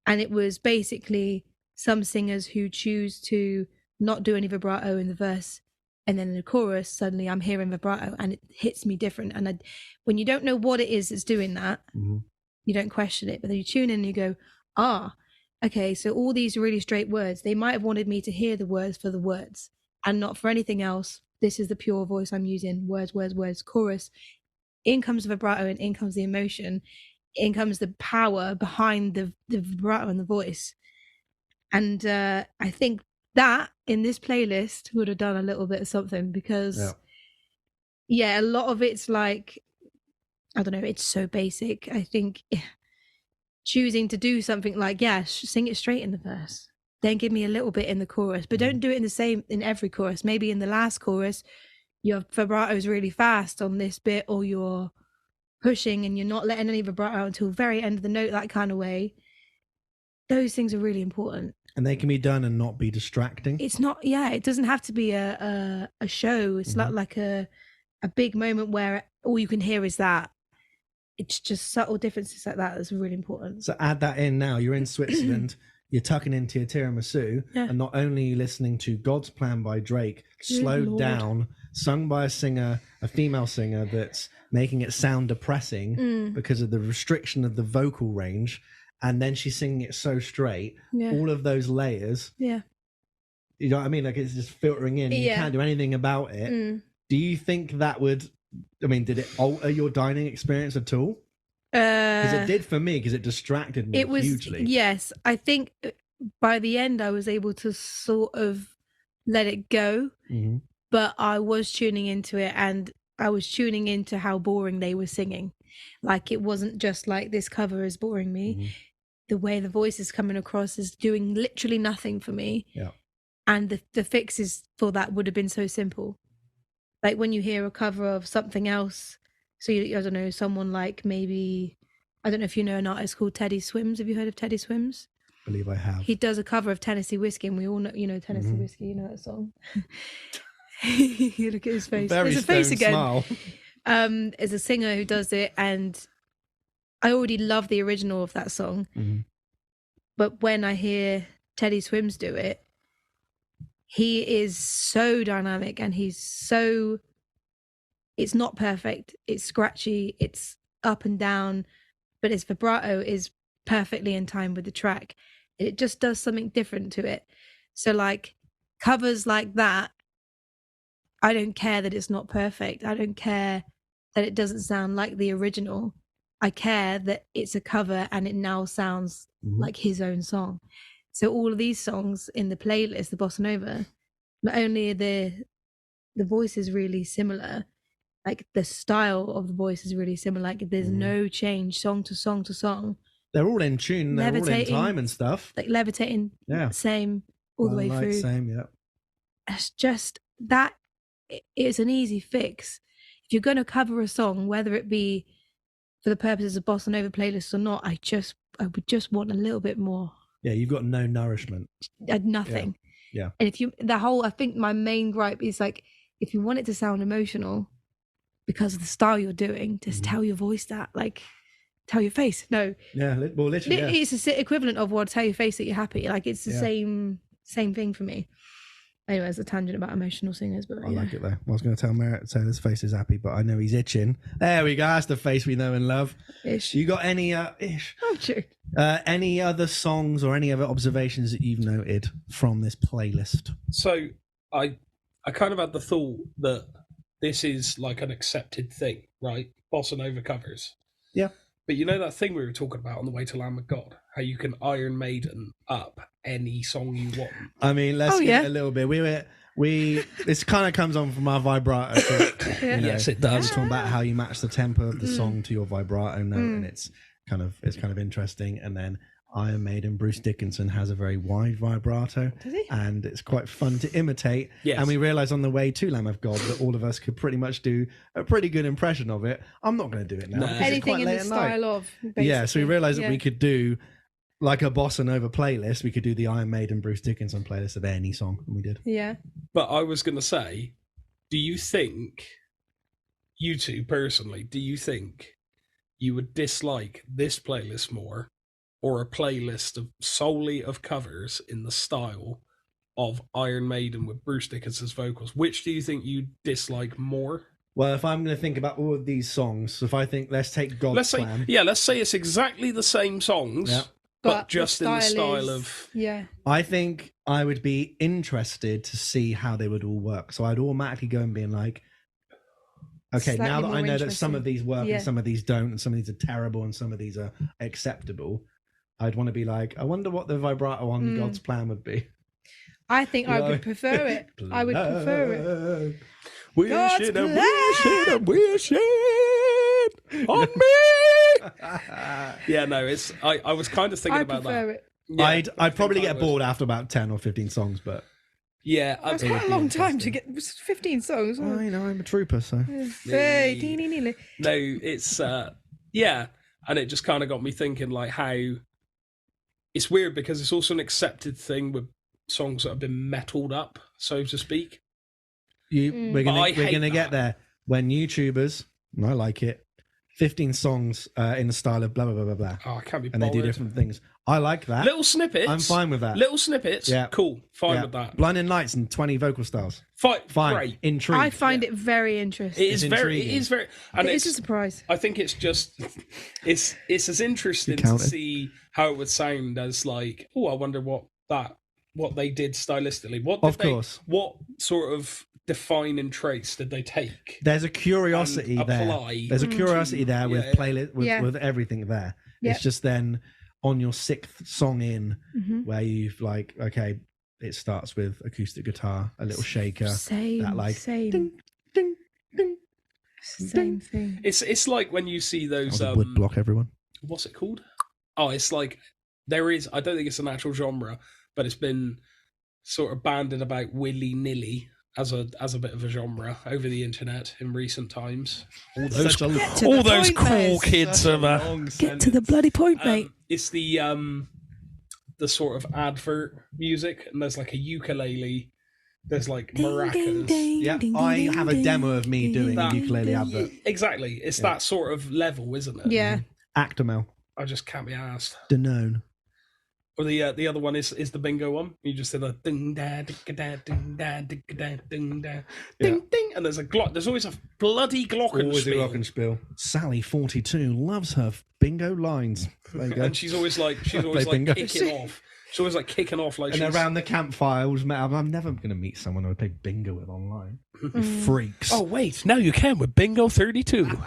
And it was basically some singers who choose to not do any vibrato in the verse, and then in the chorus, suddenly I'm hearing vibrato and it hits me different. And when you don't know what it is that's doing that, you don't question it, but then you tune in and you go, okay, so all these really straight words, they might have wanted me to hear the words for the words and not for anything else. This is the pure voice I'm using. Words, words, words, chorus. In comes the vibrato and in comes the emotion. In comes the power behind the vibrato and the voice. And I think that in this playlist would have done a little bit of something, because a lot of it's like, I don't know, it's so basic. I think choosing to do something like, sing it straight in the verse, then give me a little bit in the chorus, but don't do it in the same in every chorus. Maybe in the last chorus your vibrato's really fast on this bit, or you're pushing and you're not letting any vibrato until very end of the note, that kind of way. Those things are really important, and they can be done and not be distracting. It's not, it doesn't have to be a show. It's not like a big moment where all you can hear is that. It's just subtle differences like that that's really important. So add that in now. You're in Switzerland, you're tucking into your tiramisu, and not only are you listening to God's Plan by Drake, slowed down, sung by a singer, a female singer that's making it sound depressing because of the restriction of the vocal range, and then she's singing it so straight, all of those layers. You know what I mean? Like, it's just filtering in. You can't do anything about it. Do you think that would, I mean, did it alter your dining experience at all? Because it did for me, because it distracted me hugely. Yes, I think by the end I was able to sort of let it go, but I was tuning into it, and I was tuning into how boring they were singing. Like, it wasn't just like, this cover is boring me. The way the voice is coming across is doing literally nothing for me. And the fixes for that would have been so simple. Like, when you hear a cover of something else, so I don't know, someone like, maybe, I don't know if you know an artist called Teddy Swims. Have you heard of Teddy Swims? I believe I have. He does a cover of Tennessee Whiskey, and we all know, you know, Tennessee Whiskey, you know that song. You look at his face. Very There's a face again. Smile. There's a singer who does it, and I already love the original of that song. But when I hear Teddy Swims do it, he is so dynamic, and it's not perfect. It's scratchy, it's up and down, but his vibrato is perfectly in time with the track. It just does something different to it. So, like, covers like that, I don't care that it's not perfect. I don't care that it doesn't sound like the original. I care that it's a cover and it now sounds like his own song. So all of these songs in the playlist, the Bossa Nova, not only are the voice is really similar, like the style of the voice is really similar. Like, there's no change song to song to song. They're all in tune. They're all in time and stuff. Like levitating, same all the way through. Same, It's just that it's an easy fix. If you're going to cover a song, whether it be for the purposes of Bossa Nova playlists or not, I would just want a little bit more. Yeah, you've got no nourishment. Nothing. Yeah. And I think my main gripe is, like, if you want it to sound emotional because of the style you're doing, just tell your voice that, like, tell your face. No. Yeah, well, literally, it's the equivalent of, well, tell your face that you're happy. Like, it's the same thing for me. Anyway, it's a tangent about emotional singers, but I like it though. I was going to tell Merritt, say his face is happy, but I know he's itching. There we go. That's the face we know and love. Ish. You got any ish? Oh, true. Any other songs or any other observations that you've noted from this playlist? So I kind of had the thought that this is like an accepted thing, right? Bossa Nova covers. Yeah. But you know that thing we were talking about on the way to Lamb of God? How you can Iron Maiden up any song you want? I mean, let's get a little bit. We This kind of comes on from our vibrato. Yes, it does. It's talking about how you match the tempo of the song to your vibrato note, and it's kind of interesting. And then Iron Maiden, Bruce Dickinson has a very wide vibrato, Does he? and it's quite fun to imitate. Yes. And we realised on the way to Lamb of God that all of us could pretty much do a pretty good impression of it. I'm not going to do it now. No. because it's Anything quite in late the at night. style of. Basically. Yeah, so we realised that Yeah. we could do like a Bossa Nova playlist. We could do the Iron Maiden, Bruce Dickinson playlist of any song, and we did. Yeah. But I was going to say, do you think, you two personally, do you think you would dislike this playlist more, or a playlist of solely of covers in the style of Iron Maiden with Bruce Dickinson's vocals? Which do you think you dislike more? Well, if I'm going to think about all of these songs, if I think, let's take God's Let's say, Plan. let's say it's exactly the same songs, Yeah. but just in the style is- of. Yeah. I think I would be interested to see how they would all work. So I'd automatically go and be like, okay, Slightly now that I more know that some of these work Yeah. and some of these don't, and some of these are terrible and some of these are acceptable, I'd want to be like, I wonder what the vibrato on God's Plan would be. I think I You know? would prefer it. I would prefer it. Wish God's it, plan. wish it, wish it on me. Yeah, no, it's. I was kind of thinking I about prefer that. it. Yeah, I'd probably I get would. bored after about 10 or 15 songs, but Yeah, That's It would quite a be long time to interesting. get 15 songs. I know I'm a trooper, so Hey, teeny, neely. no, it's yeah, and it just kind of got me thinking like how it's weird because it's also an accepted thing with songs that have been metalled up, so to speak. we're But gonna I hate get that. there when YouTubers, and I like it, 15 songs in the style of blah blah blah blah blah, Oh, I can't be and they bothered. do different things. I like that. Little snippets. I'm fine with that. Little snippets. Yeah. Cool. Fine Yeah. with that. Blinding Lights and 20 vocal styles. Fine. Fine. Great. Intrigued. I find it very interesting. It is It's very. It intriguing. is very. And It's it's a surprise. I think it's just it's as interesting You to count it? see how it would sound as like, oh, I wonder what they did stylistically. What did Of course. What sort of defining traits did they take? There's a curiosity And there. apply There's a curiosity there with Yeah. playlist with, Yeah. with everything there. Yeah. It's just then on your sixth song in Mhm. where you've like, okay, it starts with acoustic guitar, a little shaker, Same. that like same. ding ding ding. Same thing. It's like when you see That those was a wood block, everyone. what's it called? Oh, it's like there is. I don't think it's an actual genre, but it's been sort of banded about willy nilly as a bit of a genre over the internet in recent times. All those, Such a to all the those point, cool mate. kids such a of long Get to the sentence. bloody point, mate. it's the sort of advert music, and there's like a ukulele. There's like maracas. Yeah, I have a demo of me doing That- a ukulele advert. Exactly, it's that sort of level, isn't it? Yeah. Actimel, I just can't be asked. Danone. Or the other one is the bingo one. You just did a ding da ding da ding da ding da ding da ding ding, and there's a glock. There's always a bloody Always a glockenspiel, glockenspiel. Sally 42 loves her bingo lines. There you go. and she's always like Play bingo. kicking off. She's always like kicking off like And she's. around the campfire, I'm never going to meet someone I would play bingo with online. Freaks. Oh wait, now you can with Bingo 32.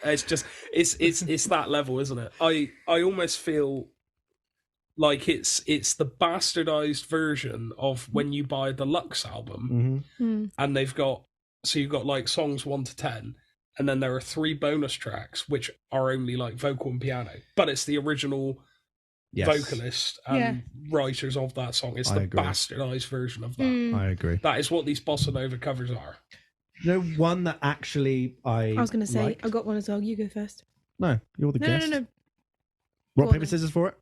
It's just it's that level, isn't it? I almost feel like it's the bastardized version of when you buy the Lux album and they've got you've got like songs 1 to 10, and then there are 3 bonus tracks which are only like vocal and piano, but it's the original Yes, vocalist and writers of that song. It's I the agree. bastardized version of that. I agree. That is what these bossa nova covers are. You know, one that actually I I was going to say, liked? I got one as well. You go first. No, you're the No, guest. no. Rock, Go on paper, then. scissors for it?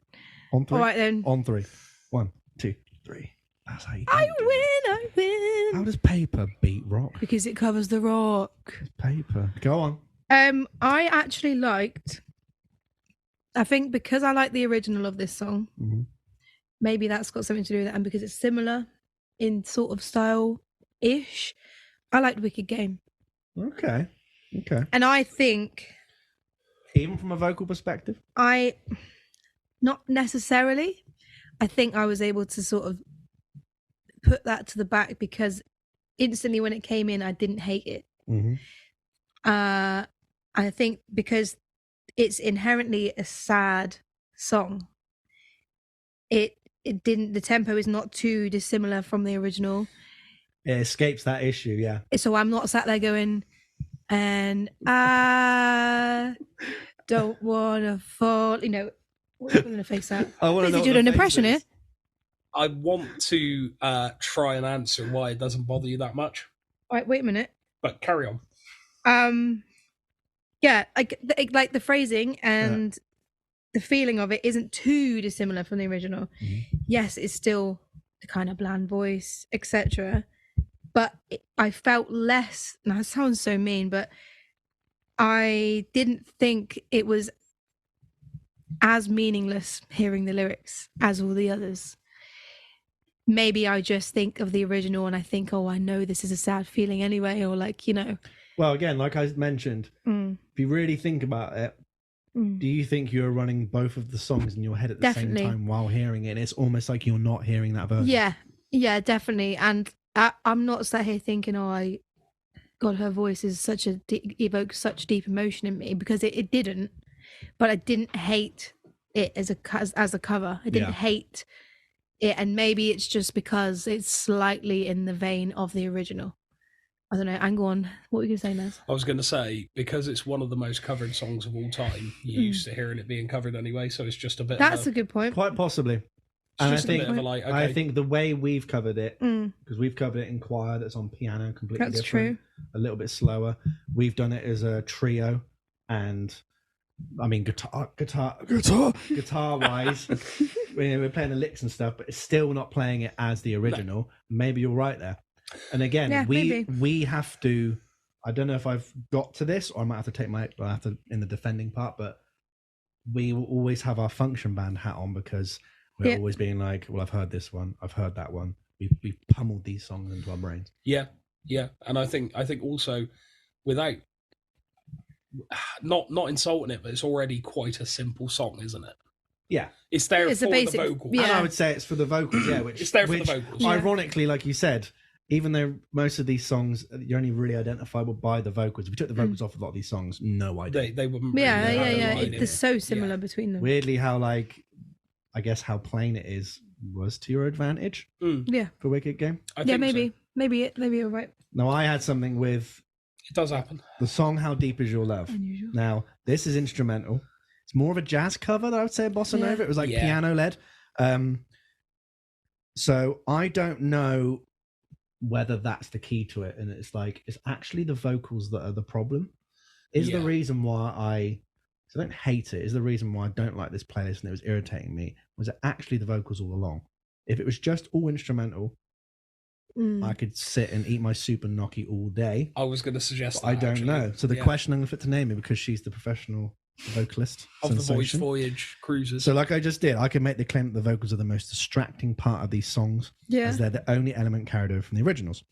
On 3? All right then. On 3. 1, 2, 3. That's how you do I it. win, I win. How does paper beat rock? Because it covers the rock. It's paper. Go on. I actually liked. I think because I like the original of this song, Mhm. maybe that's got something to do with it, and because it's similar in sort of style ish, I liked Wicked Game, Okay. and I think Even from a vocal perspective? not necessarily. I think I was able to sort of put that to the back because instantly when it came in, I didn't hate it. Mm-hmm. I think because it's inherently a sad song. It didn't. The tempo is not too dissimilar from the original. It escapes that issue, yeah. So I'm not sat there going, and I don't want to fall. You know, what are you putting a face at? I want to know Did you do an impression here? I want to try and answer why it doesn't bother you that much. All right, wait a minute. But carry on. Yeah, like the phrasing and the feeling of it isn't too dissimilar from the original. Mm-hmm. Yes, it's still the kind of bland voice, etc. But I felt less. Now it sounds so mean, but I didn't think it was as meaningless hearing the lyrics as all the others. Maybe I just think of the original and I think, oh, I know this is a sad feeling anyway, or like, you know. Well, again, like I mentioned, if you really think about it, do you think you're running both of the songs in your head at the same time while hearing it? And it's almost like you're not hearing that version. Yeah, definitely. And I'm not sat here thinking, oh, God, her voice is such evokes such deep emotion in me, because it didn't. But I didn't hate it as a cover. I didn't hate it, and maybe it's just because it's slightly in the vein of the original. I don't know. And go on. What were you going to say, Naz? I was going to say, because it's one of the most covered songs of all time, you're used to hearing it being covered anyway, so it's just a bit. That's a good point. Quite possibly. And I think the way we've covered it, because we've covered it in choir, that's on piano, completely different. That's true. A little bit slower. We've done it as a trio, and I mean guitar wise, we're playing the licks and stuff, but it's still not playing it as the original. No. Maybe you're right there. And again, we have to. I don't know if I've got to this, or I might have to take in the defending part, but we will always have our function band hat on, because we're always being like, well, I've heard this one, I've heard that one. We've pummeled these songs into our brains. Yeah, and I think also, without not insulting it, but it's already quite a simple song, isn't it? Yeah, it's there for the vocals. Yeah, and I would say it's for the vocals. Yeah, which it's there for the vocals. Ironically, like you said, even though most of these songs you're only really identifiable by the vocals. If we took the vocals off a lot of these songs, no idea. They wouldn't. They're so similar between them. Weirdly, how I guess how plain it is was to your advantage. Yeah, for Wicked Game. Maybe you're right. No, I had something with. It does happen. The song "How Deep Is Your Love." Unusual. Now this is instrumental. It's more of a jazz cover that I would say, bossa nova. It was like piano led. So I don't know whether that's the key to it, and it's actually the vocals that are the problem. Is the reason why I don't hate it, is the reason why I don't like this playlist and it was irritating me, was it actually the vocals all along. If it was just all instrumental, I could sit and eat my soup and gnocchi all day. I was going to suggest that, I don't know. So the question I'm going to fit to Naomi, because she's the professional vocalist of the Voice Voyage cruises. So like I just did, I can make the claim that the vocals are the most distracting part of these songs, as they're the only element carried over from the originals.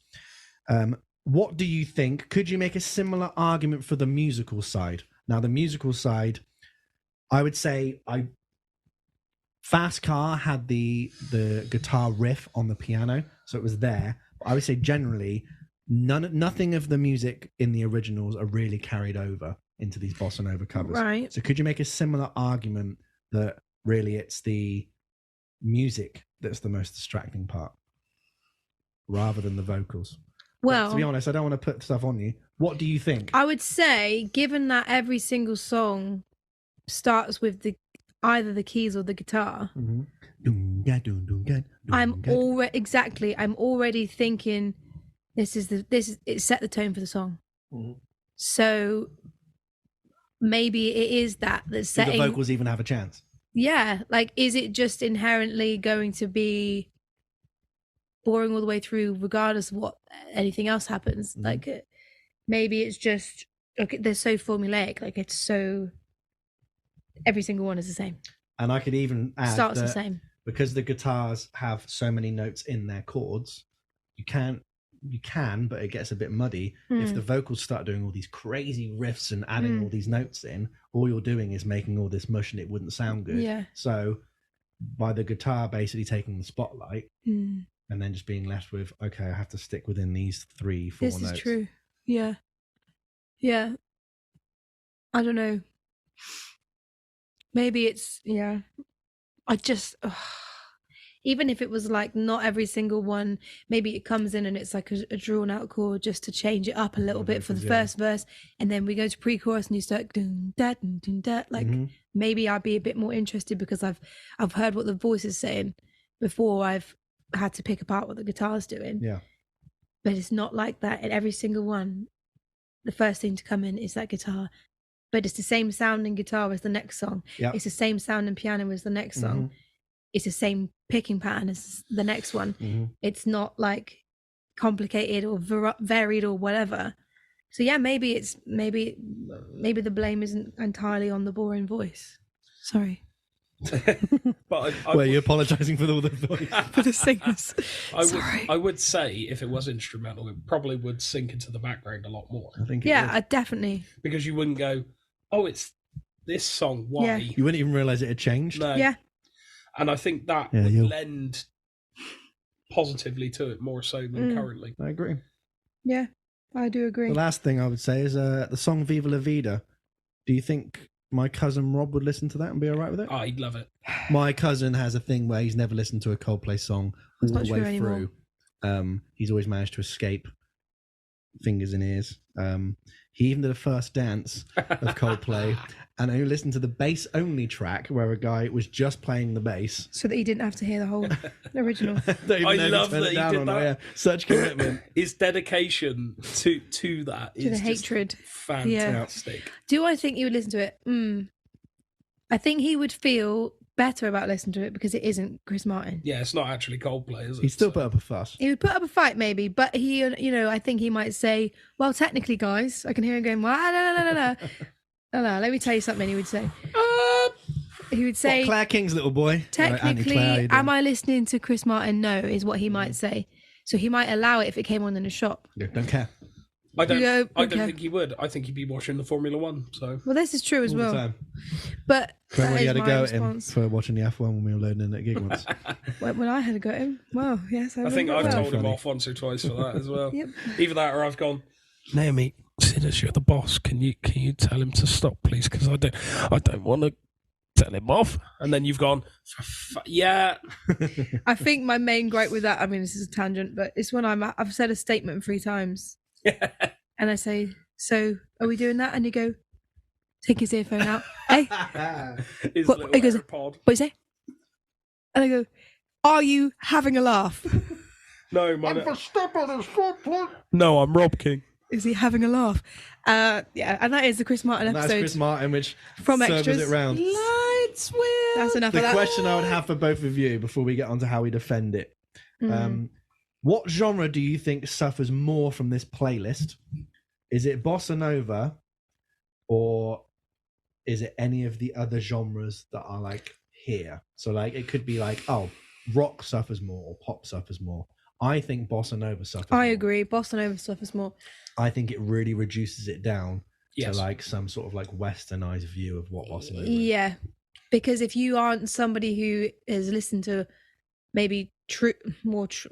What do you think? Could you make a similar argument for the musical side? Now, the musical side, I would say Fast Car had the guitar riff on the piano, so it was there. But I would say generally, nothing of the music in the originals are really carried over into these bossa nova covers. Right. So could you make a similar argument that really it's the music that's the most distracting part rather than the vocals? Well, but to be honest, I don't want to put stuff on you. What do you think? I would say, given that every single song starts with either the keys or the guitar, I'm already thinking it set the tone for the song. So maybe it is that's setting. Do the vocals even have a chance? Yeah, is it just inherently going to be boring all the way through, regardless of what anything else happens? Maybe it's just they're so formulaic. It's so every single one is the same. And I could even add starts the same, because the guitars have so many notes in their chords. You can, but it gets a bit muddy if the vocals start doing all these crazy riffs and adding all these notes in. All you're doing is making all this mush, and it wouldn't sound good. Yeah. So by the guitar basically taking the spotlight and then just being left with, okay, I have to stick within these 3-4 notes. This is true. Yeah. I don't know. Maybe it's I just even if it was like not every single one, maybe it comes in and it's like a drawn out chord just to change it up a little bit for the first verse, and then we go to pre-chorus and you start dun, da, dun, dun, da. Like maybe I'd be a bit more interested because I've heard what the voice is saying before I've had to pick apart what the guitar's doing. Yeah. But it's not like that in every single one. The first thing to come in is that guitar, but it's the same sounding guitar as the next song. Yep. It's the same sounding piano as the next song. It's the same picking pattern as the next one. It's not like complicated or varied or whatever. So yeah, maybe the blame isn't entirely on the boring voice. Sorry. But you're apologising for all the voice. For the singers. I would say if it was instrumental, it probably would sink into the background a lot more. I think. I definitely. Because you wouldn't go, oh, it's this song. Why? Yeah. You wouldn't even realise it had changed. No. Yeah. And I think that would lend positively to it more so than currently. I agree. Yeah, I do agree. The last thing I would say is the song Viva La Vida. Do you think my cousin Rob would listen to that and be all right with it? Oh, he'd love it. My cousin has a thing where he's never listened to a Coldplay song all the way through. He's always managed to escape fingers in ears. He even did a first dance of Coldplay and only listened to the bass only track where a guy was just playing the bass. So that he didn't have to hear the whole original. I love that he did that. Yeah, such commitment. His dedication to that to is the hatred. Fantastic. Yeah. Do I think he would listen to it? I think he would feel better about listening to it because it isn't Chris Martin. Yeah, it's not actually Coldplay, is it? He'd still put up a fuss. He would put up a fight maybe, but he, I think he might say, well, technically, guys, I can hear him going, well, no. Let me tell you something he would say. He would say, Claire King's little boy. Technically, Claire, am I listening to Chris Martin? No, is what he might say. So he might allow it if it came on in a shop. Yeah, don't care. I don't think he would. I think he'd be watching the Formula One. So well, this is true as well. Time. But remember when you had a go at him for watching the F1 when we were loading in at gig once? When I had a go at him, well, yes, I think I've told him off once or twice for that as well. Yep. Either that, or I've gone, Naomi, seeing as you're the boss, can you tell him to stop, please? Because I don't want to tell him off. And then you've gone, yeah. I think my main gripe with that, I mean, this is a tangent, but it's when I've said a statement 3 times. And I say, so are we doing that? And you go, take his earphone out. Hey, what? He goes, what you say? And I go, are you having a laugh? No, man. No, I'm Rob King. Is he having a laugh? Yeah, and that is the Chris Martin episode. That's Chris Martin, which from serves extras. it round. Lights will. That's enough of that. The question I would have for both of you before we get on to how we defend it. What genre do you think suffers more from this playlist? Is it bossa nova, or is it any of the other genres that are like here? So like it could be like, oh, rock suffers more or pop suffers more. I think bossa nova suffers more. I agree. Bossa nova suffers more. I think it really reduces it down to like some sort of like westernized view of what bossa nova is. Yeah, because if you aren't somebody who has listened to maybe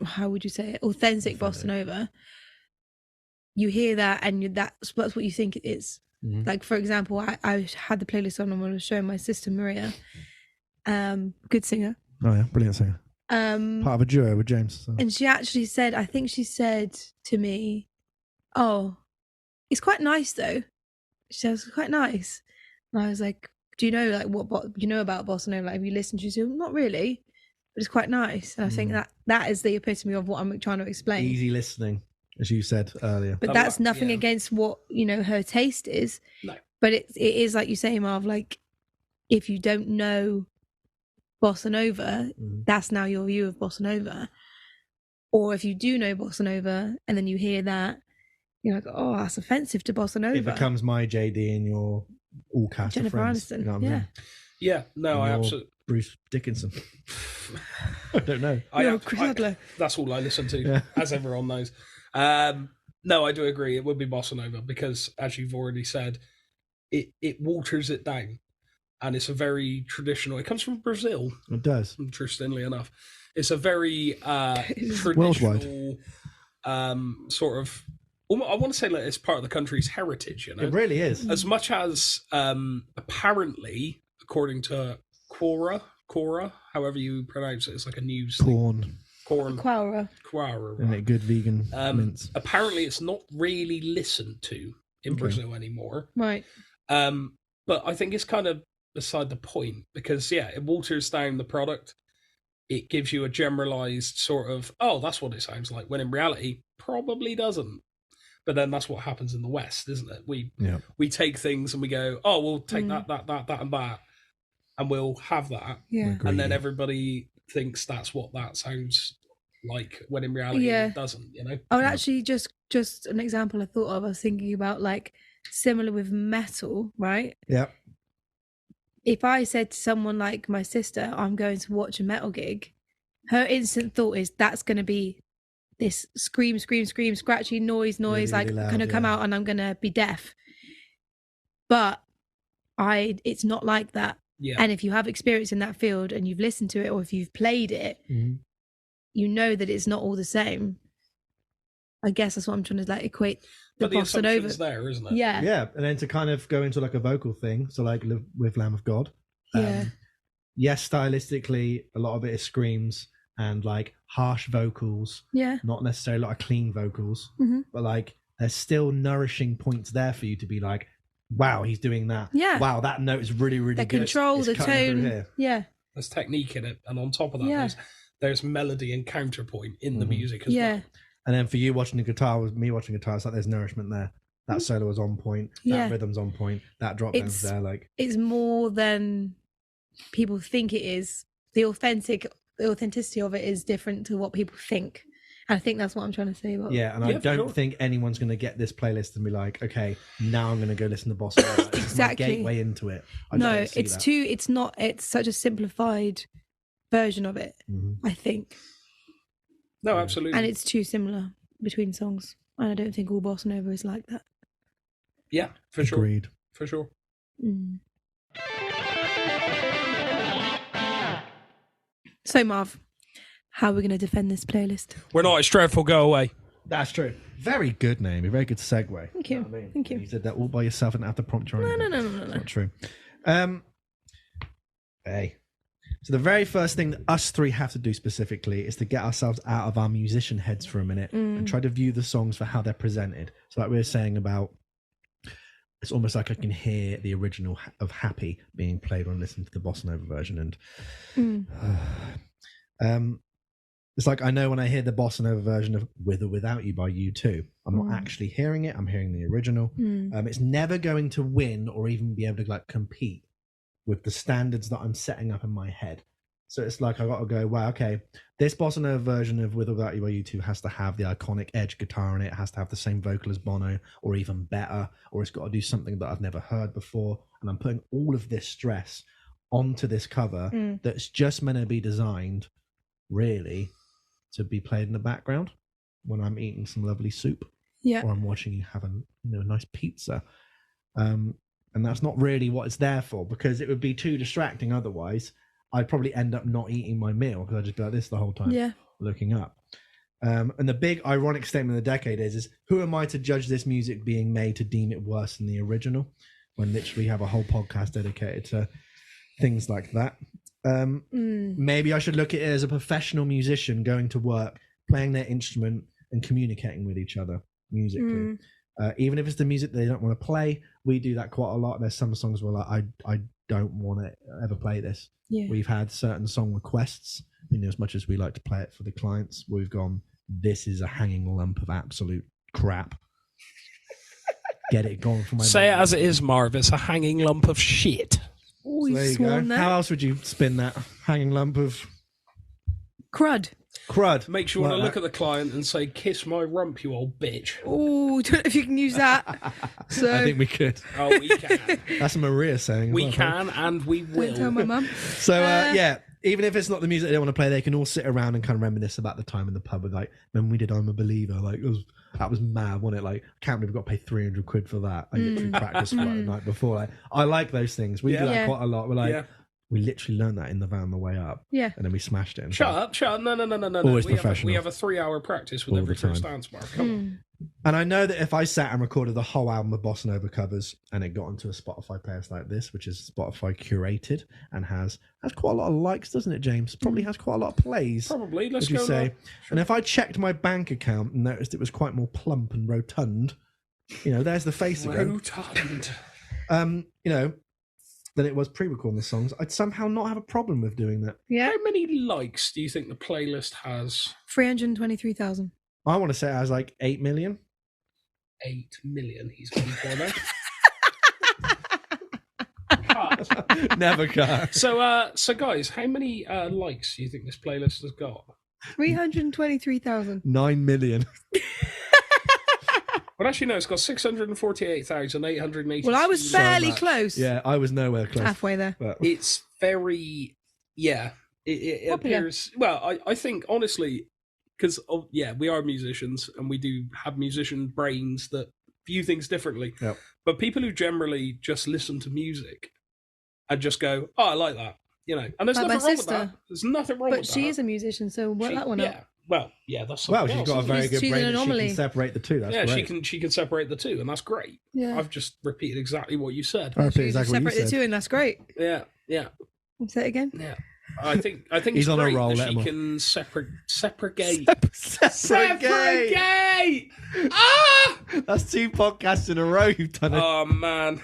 how would you say it, authentic bossa nova, you hear that and that's what you think it is. Like for example, I had the playlist on and I was showing my sister Maria, good singer. Oh yeah, brilliant singer. Part of a duo with James. So. And she actually said, I think she said to me, oh, it's quite nice though. She said, it's quite nice. And I was like, do you know like what do you know about bossa nova? Like, have you listened? She said, not really, but it's quite nice. And I think that is the epitome of what I'm trying to explain. Easy listening, as you said earlier. But that's nothing against what, her taste is. No. But it is like you say, Marv, like if you don't know bossa nova, that's now your view of bossa nova. Or if you do know bossa nova and then you hear that, you're like, oh, that's offensive to bossa nova. It becomes my JD and your all cast Jennifer of friends. Aniston. You know what I mean? Yeah, no, I absolutely. Bruce Dickinson. I don't know. That's all I listen to, as everyone knows. No, I do agree. It would be bossa nova because, as you've already said, it waters it down, and it's a very traditional. It comes from Brazil. It does. Interestingly enough, it's a very traditional sort of. I want to say that it's part of the country's heritage. It really is. As much as apparently, according to Quora, Cora, however you pronounce it. It's like a news Corn. Corn. Quora. Quora. Isn't it good vegan mince? Apparently, it's not really listened to in Brazil anymore. Right. But I think it's kind of beside the point because, yeah, it waters down the product. It gives you a generalized sort of, oh, that's what it sounds like, when in reality, probably doesn't. But then that's what happens in the West, isn't it? We take things and we go, oh, we'll take that, and that, and we'll have that. Yeah. And then everybody thinks that's what that sounds like, when in reality it doesn't, you know? Oh, actually, just an example I thought of, I was thinking about, like, similar with metal, right? Yeah. If I said to someone like my sister, I'm going to watch a metal gig, her instant thought is that's going to be this scream, scratchy noise, Really, like really loud, going to come out and I'm going to be deaf. But it's not like that. Yeah. And if you have experience in that field and you've listened to it, or if you've played it, you know that it's not all the same. I guess that's what I'm trying to like equate the bossa nova. There, isn't it? Yeah. Yeah. And then to kind of go into like a vocal thing, so like with Lamb of God. Yes, stylistically, a lot of it is screams and like harsh vocals. Yeah. Not necessarily a lot of clean vocals, but like there's still nourishing points there for you to be like, wow, he's doing that. Yeah. Wow, that note is really, really good. The control, the tone. Yeah. There's technique in it. And on top of that, there's melody and counterpoint in the music as well. And then for you watching the guitar, with me watching guitar, it's like there's nourishment there. That solo is on point. That rhythm's on point. That drop down's there. Like it's more than people think it is. The authenticity of it is different to what people think. And I think that's what I'm trying to say about. Yeah, and I don't think anyone's going to get this playlist and be like, okay, now I'm going to go listen to Bossa Nova. It's Exactly. my gateway into it. It's such a simplified version of it, I think. No, absolutely. And it's too similar between songs. And I don't think all Bossa Nova is like that. Yeah, for Agreed. sure. For sure. So, Marv, how are we going to defend this playlist? We're not. It's dreadful. Go away. That's true. Very good, Naomi. Very good segue. Thank you. You know what I mean? Thank you. You said that all by yourself and have to prompt your own. No. Not true. Hey. So the very first thing that us three have to do specifically is to get ourselves out of our musician heads for a minute and try to view the songs for how they're presented. So like we were saying about, it's almost like I can hear the original of Happy being played when listening to the Bossa Nova version. And it's like I know when I hear the Bossa Nova version of With or Without You by U2, I'm not actually hearing it. I'm hearing the original. It's never going to win or even be able to like compete with the standards that I'm setting up in my head. So it's like I got to go, wow, okay, this Bossa Nova version of With or Without You by U2 has to have the iconic edge guitar in it. It has to have the same vocal as Bono, or even better, or it's got to do something that I've never heard before. And I'm putting all of this stress onto this cover that's just meant to be designed, really, to be played in the background when I'm eating some lovely soup, or I'm watching you have a nice pizza. And that's not really what it's there for, because it would be too distracting otherwise. I'd probably end up not eating my meal because I'd just be like this the whole time, looking up. And the big ironic statement of the decade is who am I to judge this music being made to deem it worse than the original, when literally have a whole podcast dedicated to things like that. Maybe I should look at it as a professional musician going to work, playing their instrument and communicating with each other musically. Even if it's the music they don't want to play, we do that quite a lot. There's some songs where like I don't want to ever play this. We've had certain song requests, as much as we like to play it for the clients, we've gone, this is a hanging lump of absolute crap. Get it gone from my Say it as it is, Marv. It's a hanging lump of shit. Oh, so there you go. How else would you spin that? Hanging lump of crud. Makes you want to look at the client and say, kiss my rump, you old bitch. Oh, don't know if you can use that. So I think we could. Oh, we can. That's a Maria saying. We can and we will. Don't tell my mum. So, even if it's not the music they want to play, they can all sit around and kind of reminisce about the time in the pub with like, when we did I'm a Believer, like that was mad, wasn't it? Like, I can't believe we got to pay 300 quid for that. I literally practiced for like the night before. Like, I like those things. We do that quite a lot. We're like, We literally learned that in the van on the way up. Yeah. And then we smashed it. And Shut up. No. Always We professional. have a 3-hour practice with All every the time. first dance bar. Come on. And I know that if I sat and recorded the whole album of Bossa Nova covers and it got onto a Spotify playlist like this, which is Spotify curated and has quite a lot of likes, doesn't it, James? Probably has quite a lot of plays. Probably. Let's would you go. say? Sure. And if I checked my bank account and noticed it was quite more plump and rotund, there's the face again. Rotund. Than it was pre-recording the songs, I'd somehow not have a problem with doing that. Yeah. How many likes do you think the playlist has? 323,000. I want to say it has like 8 million. 8 million he's going for there. Never cut. So guys, how many likes do you think this playlist has got? 323,000. 9 million. Well, actually, no, it's got 648,880. Well, I was fairly close. Yeah, I was nowhere close. Halfway there. But It's very, it appears. Well, I think, honestly, because, we are musicians and we do have musician brains that view things differently. Yep. But people who generally just listen to music and just go, oh, I like that, and there's Like nothing my wrong sister. with that. There's nothing wrong with But that. she is a musician, so work that one up. Well, yeah, that's well, something she's else, got a isn't very it? good She's brain an that she anomaly. can separate the two. That's great. she can separate the two, and that's great. Yeah. I've just repeated exactly what you said. I repeat You just exactly what you separate the said. two, and that's great. Yeah. Say it again. Yeah, I think He's it's on a great roll, that let she him off. can separate. Separate. Ah! That's 2 podcasts in a row you've done it. Oh man!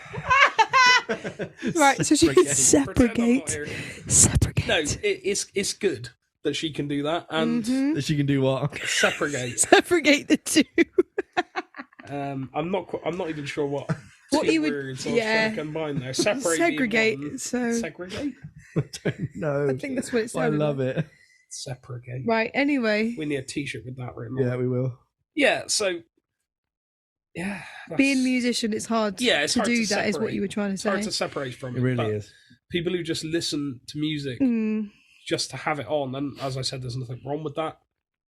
Right, so she can Pretend I'm not separate. here. Separate. No, it's good that she can do that and That she can do what? separate. Separate the two. I'm not even sure what What two you would- words I was yeah. trying to combine there. Separate. being Segregate. one. So Segregate. I don't know. I think that's what it I sounded love like. it. Separate. Right. Anyway, We need a T-shirt with that written. Yeah, on. we will. Yeah. So. Yeah. being a musician, it's hard. Yeah, it's to hard do to that. Is what separate. you were trying to It's hard say. to separate from It really but is. people who just listen to music just to have it on, and as I said, there's nothing wrong with that.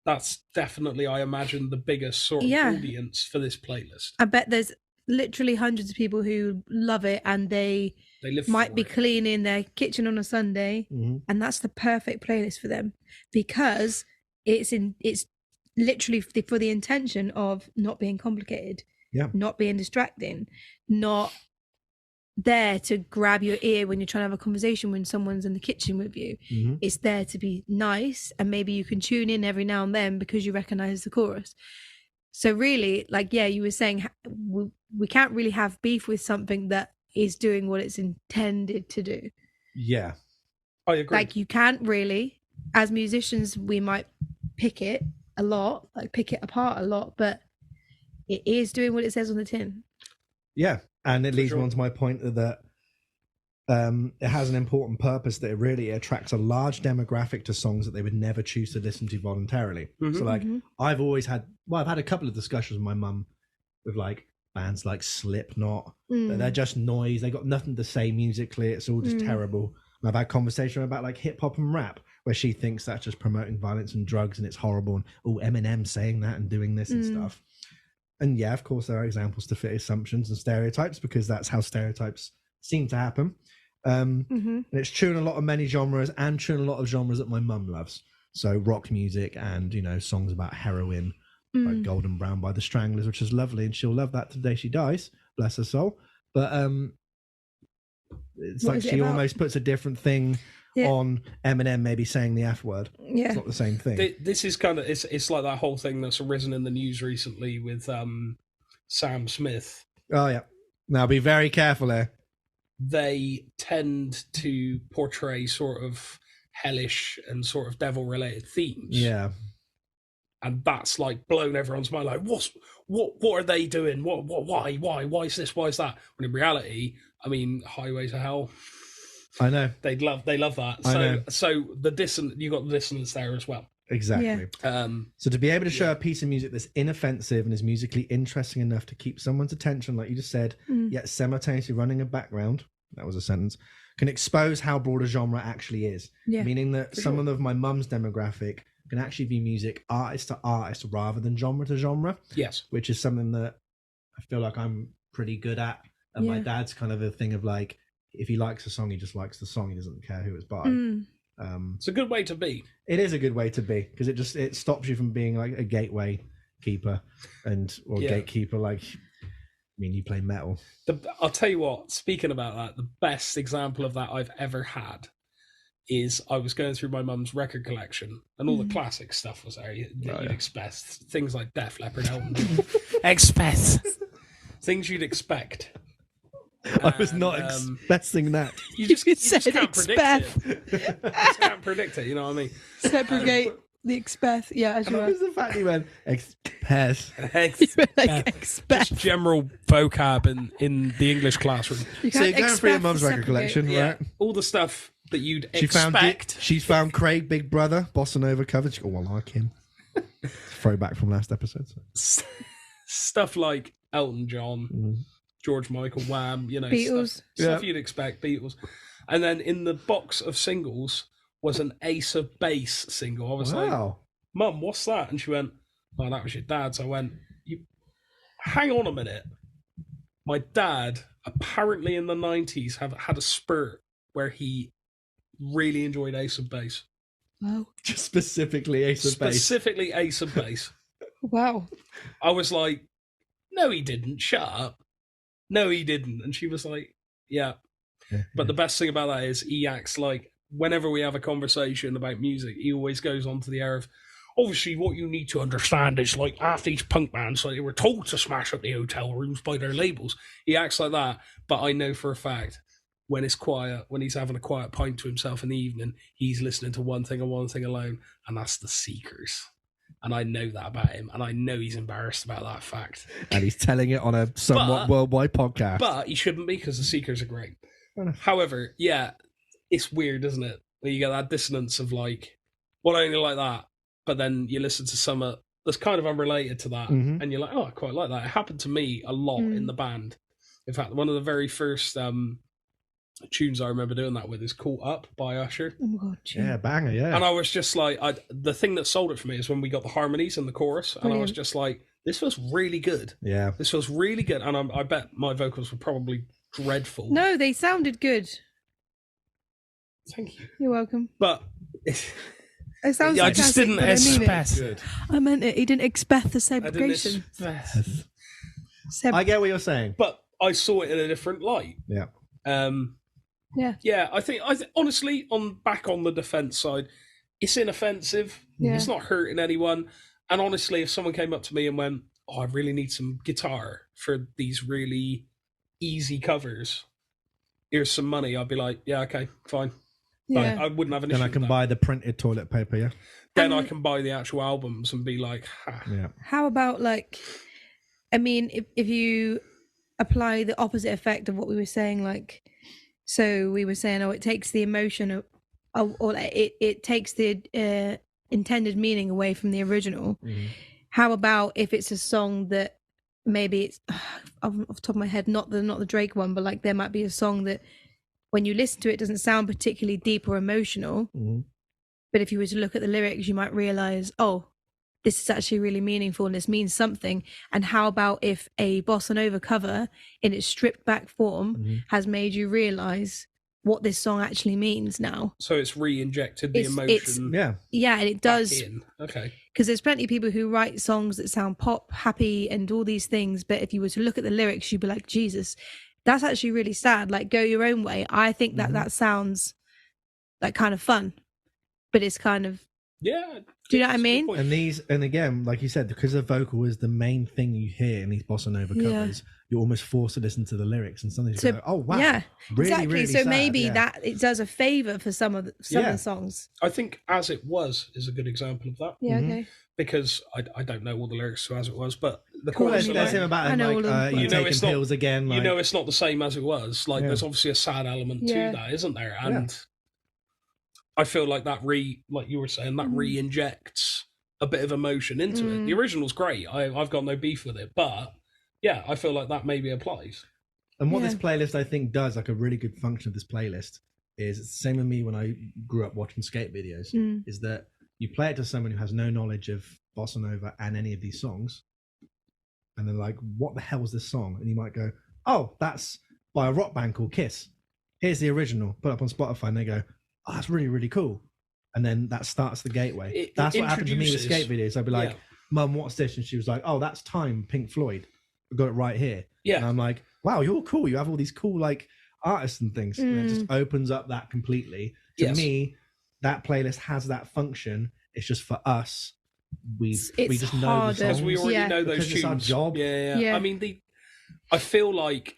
That's definitely, I imagine, the biggest sort of audience for this playlist. I bet there's literally hundreds of people who love it, and they They live might for be it. cleaning their kitchen on a Sunday, and that's the perfect playlist for them because it's literally for the intention of not being complicated, not being distracting, not there to grab your ear when you're trying to have a conversation when someone's in the kitchen with you. It's there to be nice, and maybe you can tune in every now and then because you recognize the chorus. So really, you were saying, we can't really have beef with something that is doing what it's intended to do. Yeah. I agree. You can't really, as musicians, we might pick it a lot, pick it apart a lot, but it is doing what it says on the tin. Yeah. And it leads sure. me on to my point that it has an important purpose, that it really attracts a large demographic to songs that they would never choose to listen to voluntarily. So I've always had a couple of discussions with my mum with bands like Slipknot. They're just noise. They got nothing to say musically. It's all just terrible. And I've had conversation about hip hop and rap where she thinks that's just promoting violence and drugs and it's horrible, and Eminem saying that and doing this and stuff. And yeah, of course, there are examples to fit assumptions and stereotypes because that's how stereotypes seem to happen. And it's true in a lot of many genres, and true in a lot of genres that my mum loves. So rock music and, songs about heroin, like Golden Brown by the Stranglers, which is lovely, and she'll love that to the day she dies, bless her soul. But it's What is it she about? almost puts a different thing on Eminem maybe saying the F word. Yeah. It's not the same thing. This is kind of it's like that whole thing that's arisen in the news recently with Sam Smith. Oh yeah. Now be very careful there. They tend to portray sort of hellish and sort of devil related themes. Yeah. And that's blown everyone's mind. What are they doing? Why is this? Why is that? When in reality, I mean, Highway to Hell. I know. They love that. I know. So you got the dissonance there as well. Exactly. Yeah. So to be able to show a piece of music that's inoffensive and is musically interesting enough to keep someone's attention, like you just said, yet simultaneously running a background, that was a sentence, can expose how broad a genre actually is. Yeah. Meaning that For someone sure. of my mum's demographic can actually view music artist to artist rather than genre to genre, Yes. which is something that I feel like I'm pretty good at. And my Yeah. dad's kind of a thing of if he likes a song, he just likes the song. He doesn't care who it's by. It's a good way to be. It is a good way to be because it stops you from being like a gateway keeper or gatekeeper. Like, I mean, you play metal. I'll tell you what. Speaking about that, the best example of that I've ever had is I was going through my mum's record collection and all the classic stuff was there. You'd expect things like Def Leppard, Elton John. Expect things you'd expect. I was not expecting that. You just can't predict it. You just can't predict it. You know what I mean? Segregate the expect. Yeah, as you What were. was the fact he went expect? Like, expect. Just general vocab in the English classroom. So you're going through your mum's record collection, right? All the stuff that you'd expect. She's found Craig, Big Brother, Bossa Nova covered. She go, well, I like him. Throwback from last episode. So. Stuff like Elton John, George Michael, Wham, Beatles. Stuff you'd expect, Beatles. And then in the box of singles was an Ace of Base single. I was like, Mum, what's that? And she went, oh, that was your dad's. I went, hang on a minute. My dad, apparently in the 90s, had a spurt where he really enjoyed Ace of Base. Wow. Just specifically Ace of Base. Specifically Ace of Base. Wow. I was like, no, he didn't. Shut up. No, he didn't. And she was like, yeah. But the best thing about that is he acts like whenever we have a conversation about music, he always goes on to the air of, obviously what you need to understand is like after these punk bands, like they were told to smash up the hotel rooms by their labels. He acts like that. But I know for a fact when it's quiet, when he's having a quiet pint to himself in the evening, he's listening to one thing and one thing alone, and that's The Seekers. And I know that about him, and I know he's embarrassed about that fact. And he's telling it on a somewhat worldwide podcast. But he shouldn't be, because The Seekers are great. However, yeah, it's weird, isn't it? When you get that dissonance of like, well, I only like that, but then you listen to some that's kind of unrelated to that, and you're like, oh, I quite like that. It happened to me a lot in the band. In fact, one of the very first tunes I remember doing that with is Caught Up by Usher. Oh my God, yeah, banger, yeah. And I was just like, the thing that sold it for me is when we got the harmonies and the chorus, and I was just like, this feels really good. Yeah. This feels really good, and I bet my vocals were probably dreadful. No, they sounded good. Thank you. You're welcome. But it sounds I just didn't expect. I meant it. He didn't expect the segregation. I get what you're saying, but I saw it in a different light. Yeah. Yeah. I think honestly, on the defense side, it's inoffensive. Yeah. It's not hurting anyone. And honestly, if someone came up to me and went, "Oh, I really need some guitar for these really easy covers. Here's some money," I'd be like, "Yeah, okay, fine." Yeah. I wouldn't have an issue. Then I can buy the printed toilet paper. Yeah. Then I can buy the actual albums and be like, yeah. How about like, I mean, if you apply the opposite effect of what we were saying, like, so we were saying, it takes the emotion or it takes the intended meaning away from the original. How about if it's a song that maybe it's off the top of my head, not the Drake one, but like there might be a song that when you listen to it doesn't sound particularly deep or emotional, but if you were to look at the lyrics, you might realize, oh, this is actually really meaningful and this means something. And how about if a bossa nova cover in its stripped back form has made you realize what this song actually means now? So it's re-injected the emotion. Yeah, and it does. Okay. Because there's plenty of people who write songs that sound pop, happy, and all these things. But if you were to look at the lyrics, you'd be like, Jesus, that's actually really sad. Like, Go Your Own Way. I think that sounds like kind of fun, but it's kind of, yeah. Do you know what I mean? And again, like you said, because the vocal is the main thing you hear in these bossa nova covers, you're almost forced to listen to the lyrics, and something go, oh wow, yeah, really, exactly. really So sad. maybe that it does a favor for some of the songs. I think As It Was is a good example of that. Yeah, okay. Because I don't know all the lyrics to As It Was, but the chorus is there's him about him like, you taking pills again. Like, it's not the same as it was. Like there's obviously a sad element to that, isn't there? And I feel like that like you were saying, that re-injects a bit of emotion into it. The original's great. I've got no beef with it, but yeah, I feel like that maybe applies. And what this playlist I think does, like a really good function of this playlist, is it's the same with me when I grew up watching skate videos, is that you play it to someone who has no knowledge of bossa nova and any of these songs, and they're like, what the hell is this song? And you might go, oh, that's by a rock band called Kiss. here's the original, put up on Spotify, and they go, oh, that's really, really cool. And then that starts the gateway. That's what happened to me with skate videos. I'd be like, Mum, what's this? And she was like, oh, that's Time, Pink Floyd. I've got it right here. Yeah. And I'm like, wow, you're cool. You have all these cool like artists and things. And it just opens up that completely. To me, that playlist has that function. It's just for us. We just know the songs. Because we already know those tunes. It's our job. Yeah. I mean, I feel like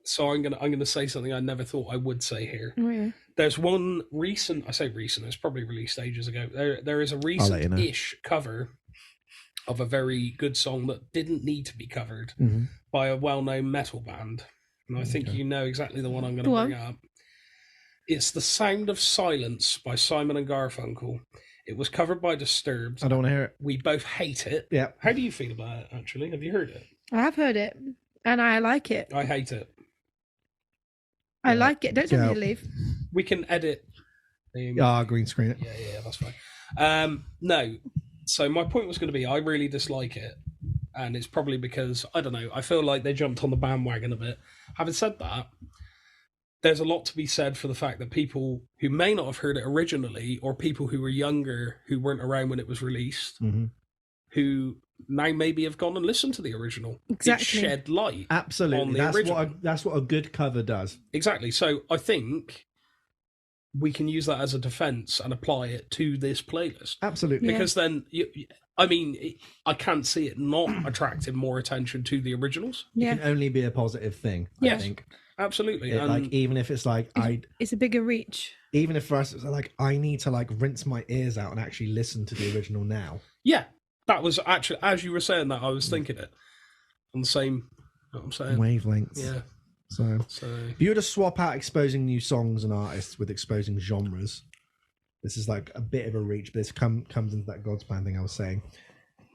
so I'm gonna say something I never thought I would say here. Oh, yeah. There's one recent, I say recent, it's probably released ages ago. There is a recent-ish cover of a very good song that didn't need to be covered by a well-known metal band. And I think you know exactly the one I'm going to bring up. It's The Sound of Silence by Simon and Garfunkel. It was covered by Disturbed. I don't want to hear it. We both hate it. Yeah. How do you feel about it, actually? Have you heard it? I have heard it, and I like it. I hate it. I like it. Don't tell me to leave. We can edit. Green screen it. Yeah, that's fine. No. So my point was going to be, I really dislike it. And it's probably because, I don't know, I feel like they jumped on the bandwagon a bit. Having said that, there's a lot to be said for the fact that people who may not have heard it originally, or people who were younger, who weren't around when it was released, who now maybe have gone and listened to the original. Exactly. It shed light. Absolutely. On the original. That's what a good cover does. Exactly. So I think we can use that as a defense and apply it to this playlist. Absolutely. Because then, I can't see it not attracting more attention to the originals. It can only be a positive thing, I think. Absolutely. Like, even if it's like, it's a bigger reach. Even if for us, it's like, I need to like rinse my ears out and actually listen to the original now. Yeah. That was actually, as you were saying that, I was thinking it. On the same, you know what I'm saying? Wavelengths. Yeah. So if you were to swap out exposing new songs and artists with exposing genres, this is like a bit of a reach, but this comes into that God's Plan thing I was saying.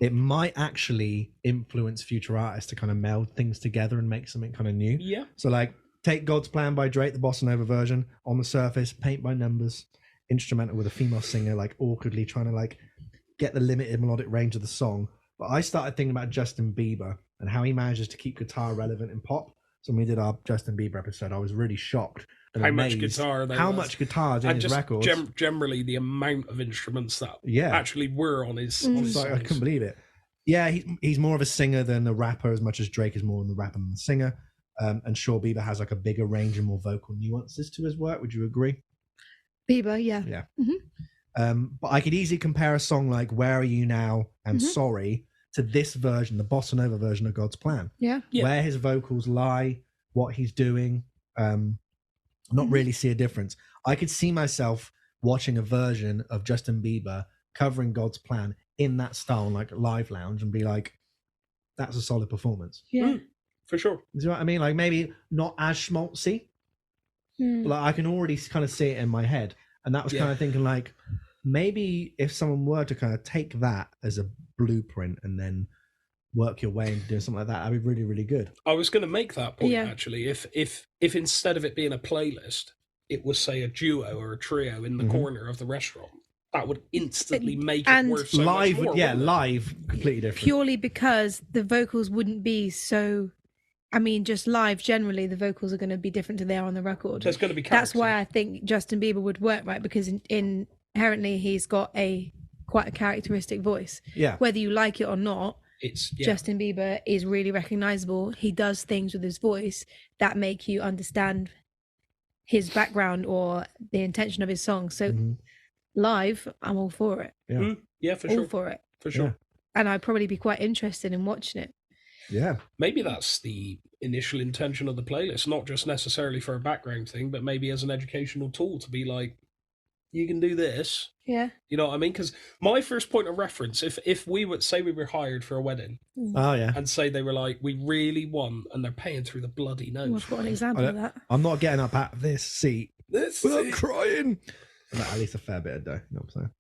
It might actually influence future artists to kind of meld things together and make something kind of new. Yeah. So like, take God's Plan by Drake, the Bossa Nova version. On the surface, paint by numbers, instrumental with a female singer, like awkwardly trying to like get the limited melodic range of the song. But I started thinking about Justin Bieber and how he manages to keep guitar relevant in pop. So when we did our Justin Bieber episode, I was really shocked. How much guitar is in his records. Generally, the amount of instruments that actually were on his songs. I couldn't believe it. Yeah, he's more of a singer than a rapper, as much as Drake is more than the rapper than the singer. And sure, Bieber has like a bigger range and more vocal nuances to his work. Would you agree? Bieber, yeah. Yeah. But I could easily compare a song like Where Are You Now and Sorry to this version, the Bossa Nova version of God's Plan. Yeah. Where his vocals lie, what he's doing, not really see a difference. I could see myself watching a version of Justin Bieber covering God's Plan in that style, like Live Lounge, and be like, that's a solid performance. Yeah. For sure. Do you know what I mean? Like maybe not as schmaltzy, but like I can already kind of see it in my head. And that was kind of thinking like, maybe if someone were to kind of take that as a blueprint and then work your way into doing something like that, that'd be really, really good. I was going to make that point actually. If instead of it being a playlist, it was say a duo or a trio in the corner of the restaurant, that would instantly make it worth so live. Much more, Live, completely different. Purely because the vocals wouldn't be so. I mean, just live generally, the vocals are going to be different to they are on the record. There's going to be. That's why I think Justin Bieber would work, right? Because inherently he's got quite a characteristic voice. Yeah. Whether you like it or not, it's Justin Bieber is really recognizable. He does things with his voice that make you understand his background or the intention of his song. So live, I'm all for it. Yeah, yeah, for sure. All for it. For sure. Yeah. And I'd probably be quite interested in watching it. Yeah. Maybe that's the initial intention of the playlist, not just necessarily for a background thing, but maybe as an educational tool to be like, you can do this. Yeah. You know what I mean? Because my first point of reference, if we would say we were hired for a wedding, and say they were like, we really want, and they're paying through the bloody nose. I've got an example of that. I'm not getting up out of this seat without crying. At least a fair bit of dough. You know what I'm saying?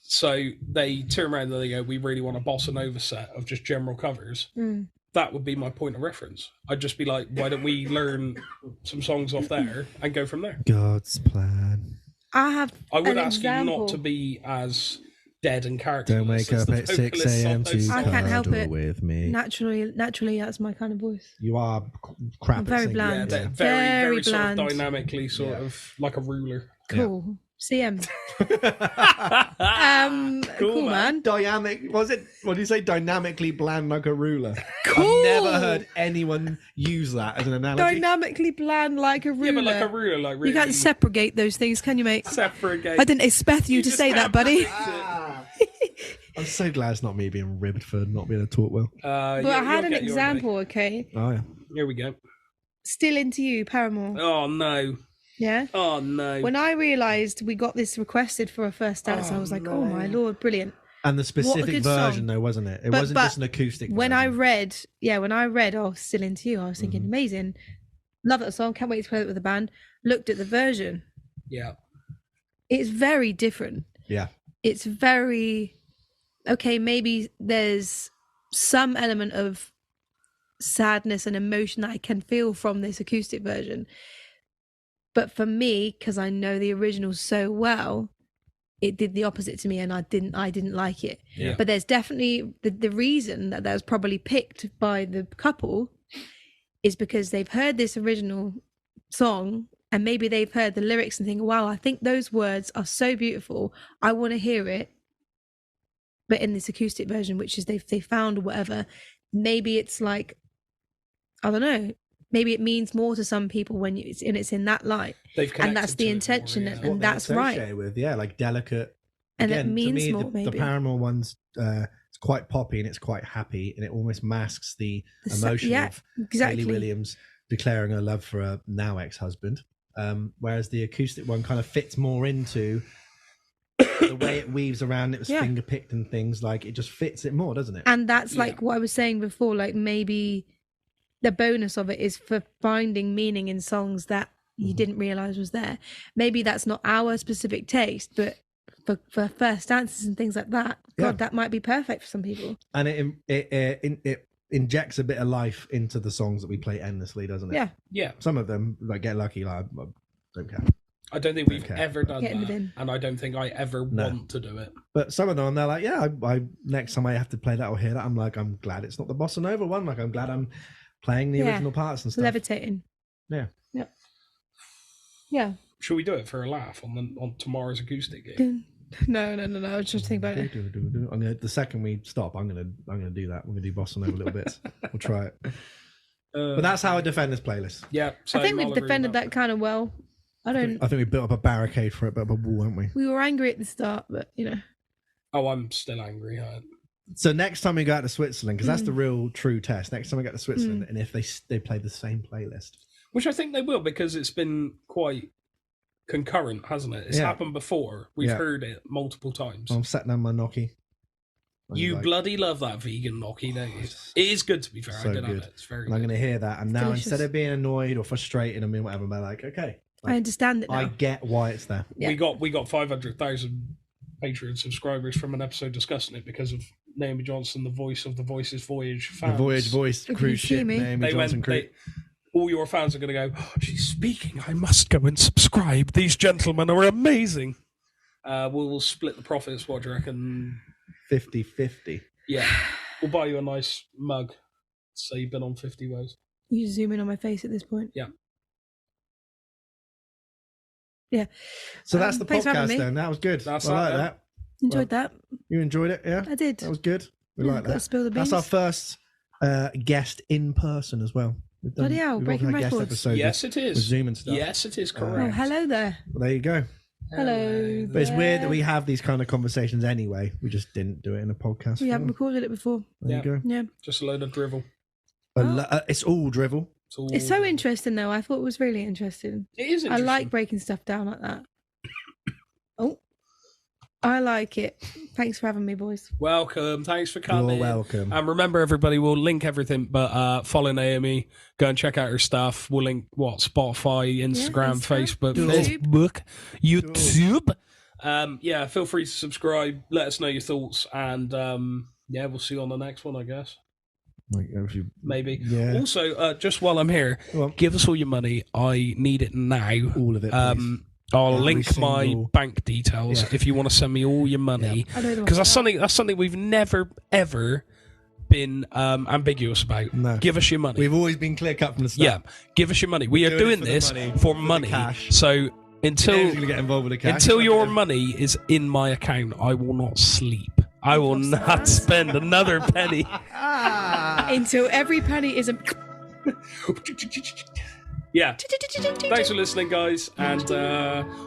So they turn around and they go, we really want a Bossa Nova set of just general covers. That would be my point of reference. I'd just be like, why don't we learn some songs off there and go from there? God's Plan. I would ask you not to be as dead and characterless. Don't wake as up the at 6 vocalists on a.m. those to I can't help cuddle it. with me. Naturally, that's my kind of voice. You are crap I'm at very singing. bland. Yeah, Yeah. very sort bland. of dynamically, sort of like a ruler. Cool. CM. Cool, Cool, man. Dynamic, was it? What do you say? Dynamically bland like a ruler. Cool. I've never heard anyone use that as an analogy. Dynamically bland like a ruler. Yeah, but like a ruler, like really You can't separate those things, can you, mate? separate. I didn't expect you to just say that, can't buddy. I'm so glad it's not me being ribbed for not being able to talk well. But I had an example, okay? Oh yeah. Here we go. Still Into You, Paramore. Oh no. Yeah? Oh no. When I realised we got this requested for a first dance, I was like, oh my lord, brilliant. And the specific good version, song. though, wasn't it? It But- wasn't but just an acoustic. When version. I read, oh, Still Into You, I was thinking, amazing. Love that song, can't wait to play it with the band. Looked at the version. Yeah. It's very different. Yeah. It's very, okay, maybe there's some element of sadness and emotion that I can feel from this acoustic version. But for me, because I know the original so well, it did the opposite to me, and I didn't like it. Yeah. But there's definitely the reason that was probably picked by the couple is because they've heard this original song, and maybe they've heard the lyrics and think, wow, I think those words are so beautiful, I want to hear it, but in this acoustic version, which is they found or whatever. Maybe it's like, I don't know, maybe it means more to some people when it's in that light, They've and that's connected the to it intention, more, yeah. and What they that's right. associate with, yeah, like delicate. And it Again, means to me, more, the maybe. Paramore one's it's quite poppy and it's quite happy, and it almost masks the emotion yeah, of exactly. Hayley Williams declaring her love for a now ex-husband. Whereas the acoustic one kind of fits more into the way it weaves around. It was Yeah. finger picked and things, like it just fits it more, doesn't it? And that's Yeah. like what I was saying before, like maybe the bonus of it is for finding meaning in songs that you didn't realize was there. Maybe that's not our specific taste, but for first dances and things like that, Yeah. God, that might be perfect for some people. And it injects a bit of life into the songs that we play endlessly, doesn't it? Yeah, Yeah. Some of them, like Get Lucky, like I don't care. I don't think we've Okay. ever done Get in the that, bin. and I don't think I ever No. want to do it. But some of them, they're like, yeah, I next time I have to play that or hear that, I'm like, I'm glad it's not the bossa nova one. Like, I'm glad I'm playing the Yeah. original parts and stuff. levitating. Yeah. Yeah. Should we do it for a laugh on tomorrow's acoustic gig? No. I was just thinking about it. I'm gonna, the second we stop, I'm gonna do that. We're gonna do bossa nova little bits. We'll try it. But that's how I defend this playlist. Yeah. I think we've I'll agree defended with that kind of well. I think we built up a barricade for it, but a wall, haven't we? We were angry at the start, but Oh, I'm still angry. So next time we go out to Switzerland, because that's the real true test. Next time we go to Switzerland, and if they play the same playlist, Which I think they will, because it's been quite concurrent, hasn't it? It's Yeah. happened before. We've Yeah. heard it multiple times. I'm setting down my gnocchi. You Like, bloody love that vegan gnocchi, don't you? it's It is good, to be fair. so I did have good. it. It's very and I'm good. going to hear that, and now delicious. instead of being annoyed or frustrated, I mean whatever, I'm like, okay, I understand it now. I get why it's there. Yeah. We got 500,000 Patreon subscribers from an episode discussing it because of Naomi Johnson, the voice of the Voices Voyage fans. The Voyage Voice Can you cruise see ship, me? Naomi They Johnson went. cruise. All your fans are going to go, oh, she's speaking. I must go and subscribe. These gentlemen are amazing. We'll split the profits. What do you reckon? 50-50. Yeah. We'll buy you a nice mug. So you've been on 50 Woes. You zoom in on my face at this point. Yeah. Yeah. So that's the Thanks for having podcast me. then. That was good. That's I like that, that. Enjoyed that. You enjoyed it, yeah? I did. That was good. We Yeah, like gotta that. spill the That's beans. our first guest in person as well. We've Bloody hell, we've breaking also had guest records. episodes Yes, it with is. Zoom and stuff. Yes, it is Oh, correct. hello there. Well, there you go. Hello. But it's weird that we there. have these kind of conversations anyway. We just didn't do it in a podcast. We haven't form. recorded it before. There you go. Yeah. Just a load of drivel. It's all drivel. It's so interesting, though. I thought it was really interesting. It is I interesting. like breaking stuff down like that. Oh, I like it. Thanks for having me, boys. Welcome. Thanks for coming. You're welcome. And remember, everybody, we'll link everything, but follow Naomi. Go and check out her stuff. We'll link, Spotify, Instagram, Instagram, Facebook, YouTube. YouTube. Yeah, feel free to subscribe. Let us know your thoughts. And, yeah, we'll see you on the next one, I guess. Like, if you- Maybe. Yeah. Also, just while I'm here, Go on. give us all your money. I need it now. All of it. Please. I'll Every link my single- bank details if you want to send me all your money, I don't know because what's that's something we've never ever been ambiguous about. No. Give us your money. We've always been clear cut from the start. Yeah, give us your money. We are doing for the this money, for for the money. cash. So Who's until going to get involved with the cash? until your money is in my account, I will not sleep. I will not spend another penny. Until every penny is a. Yeah. Thanks for listening, guys. And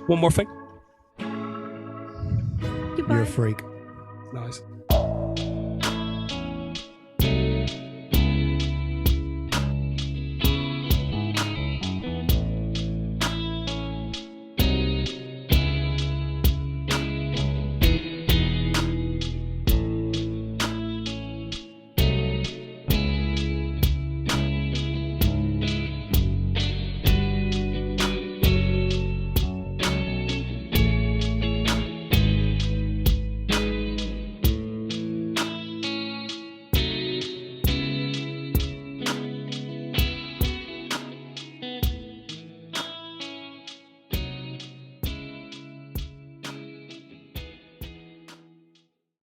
one more thing. Goodbye. You're a freak. Nice.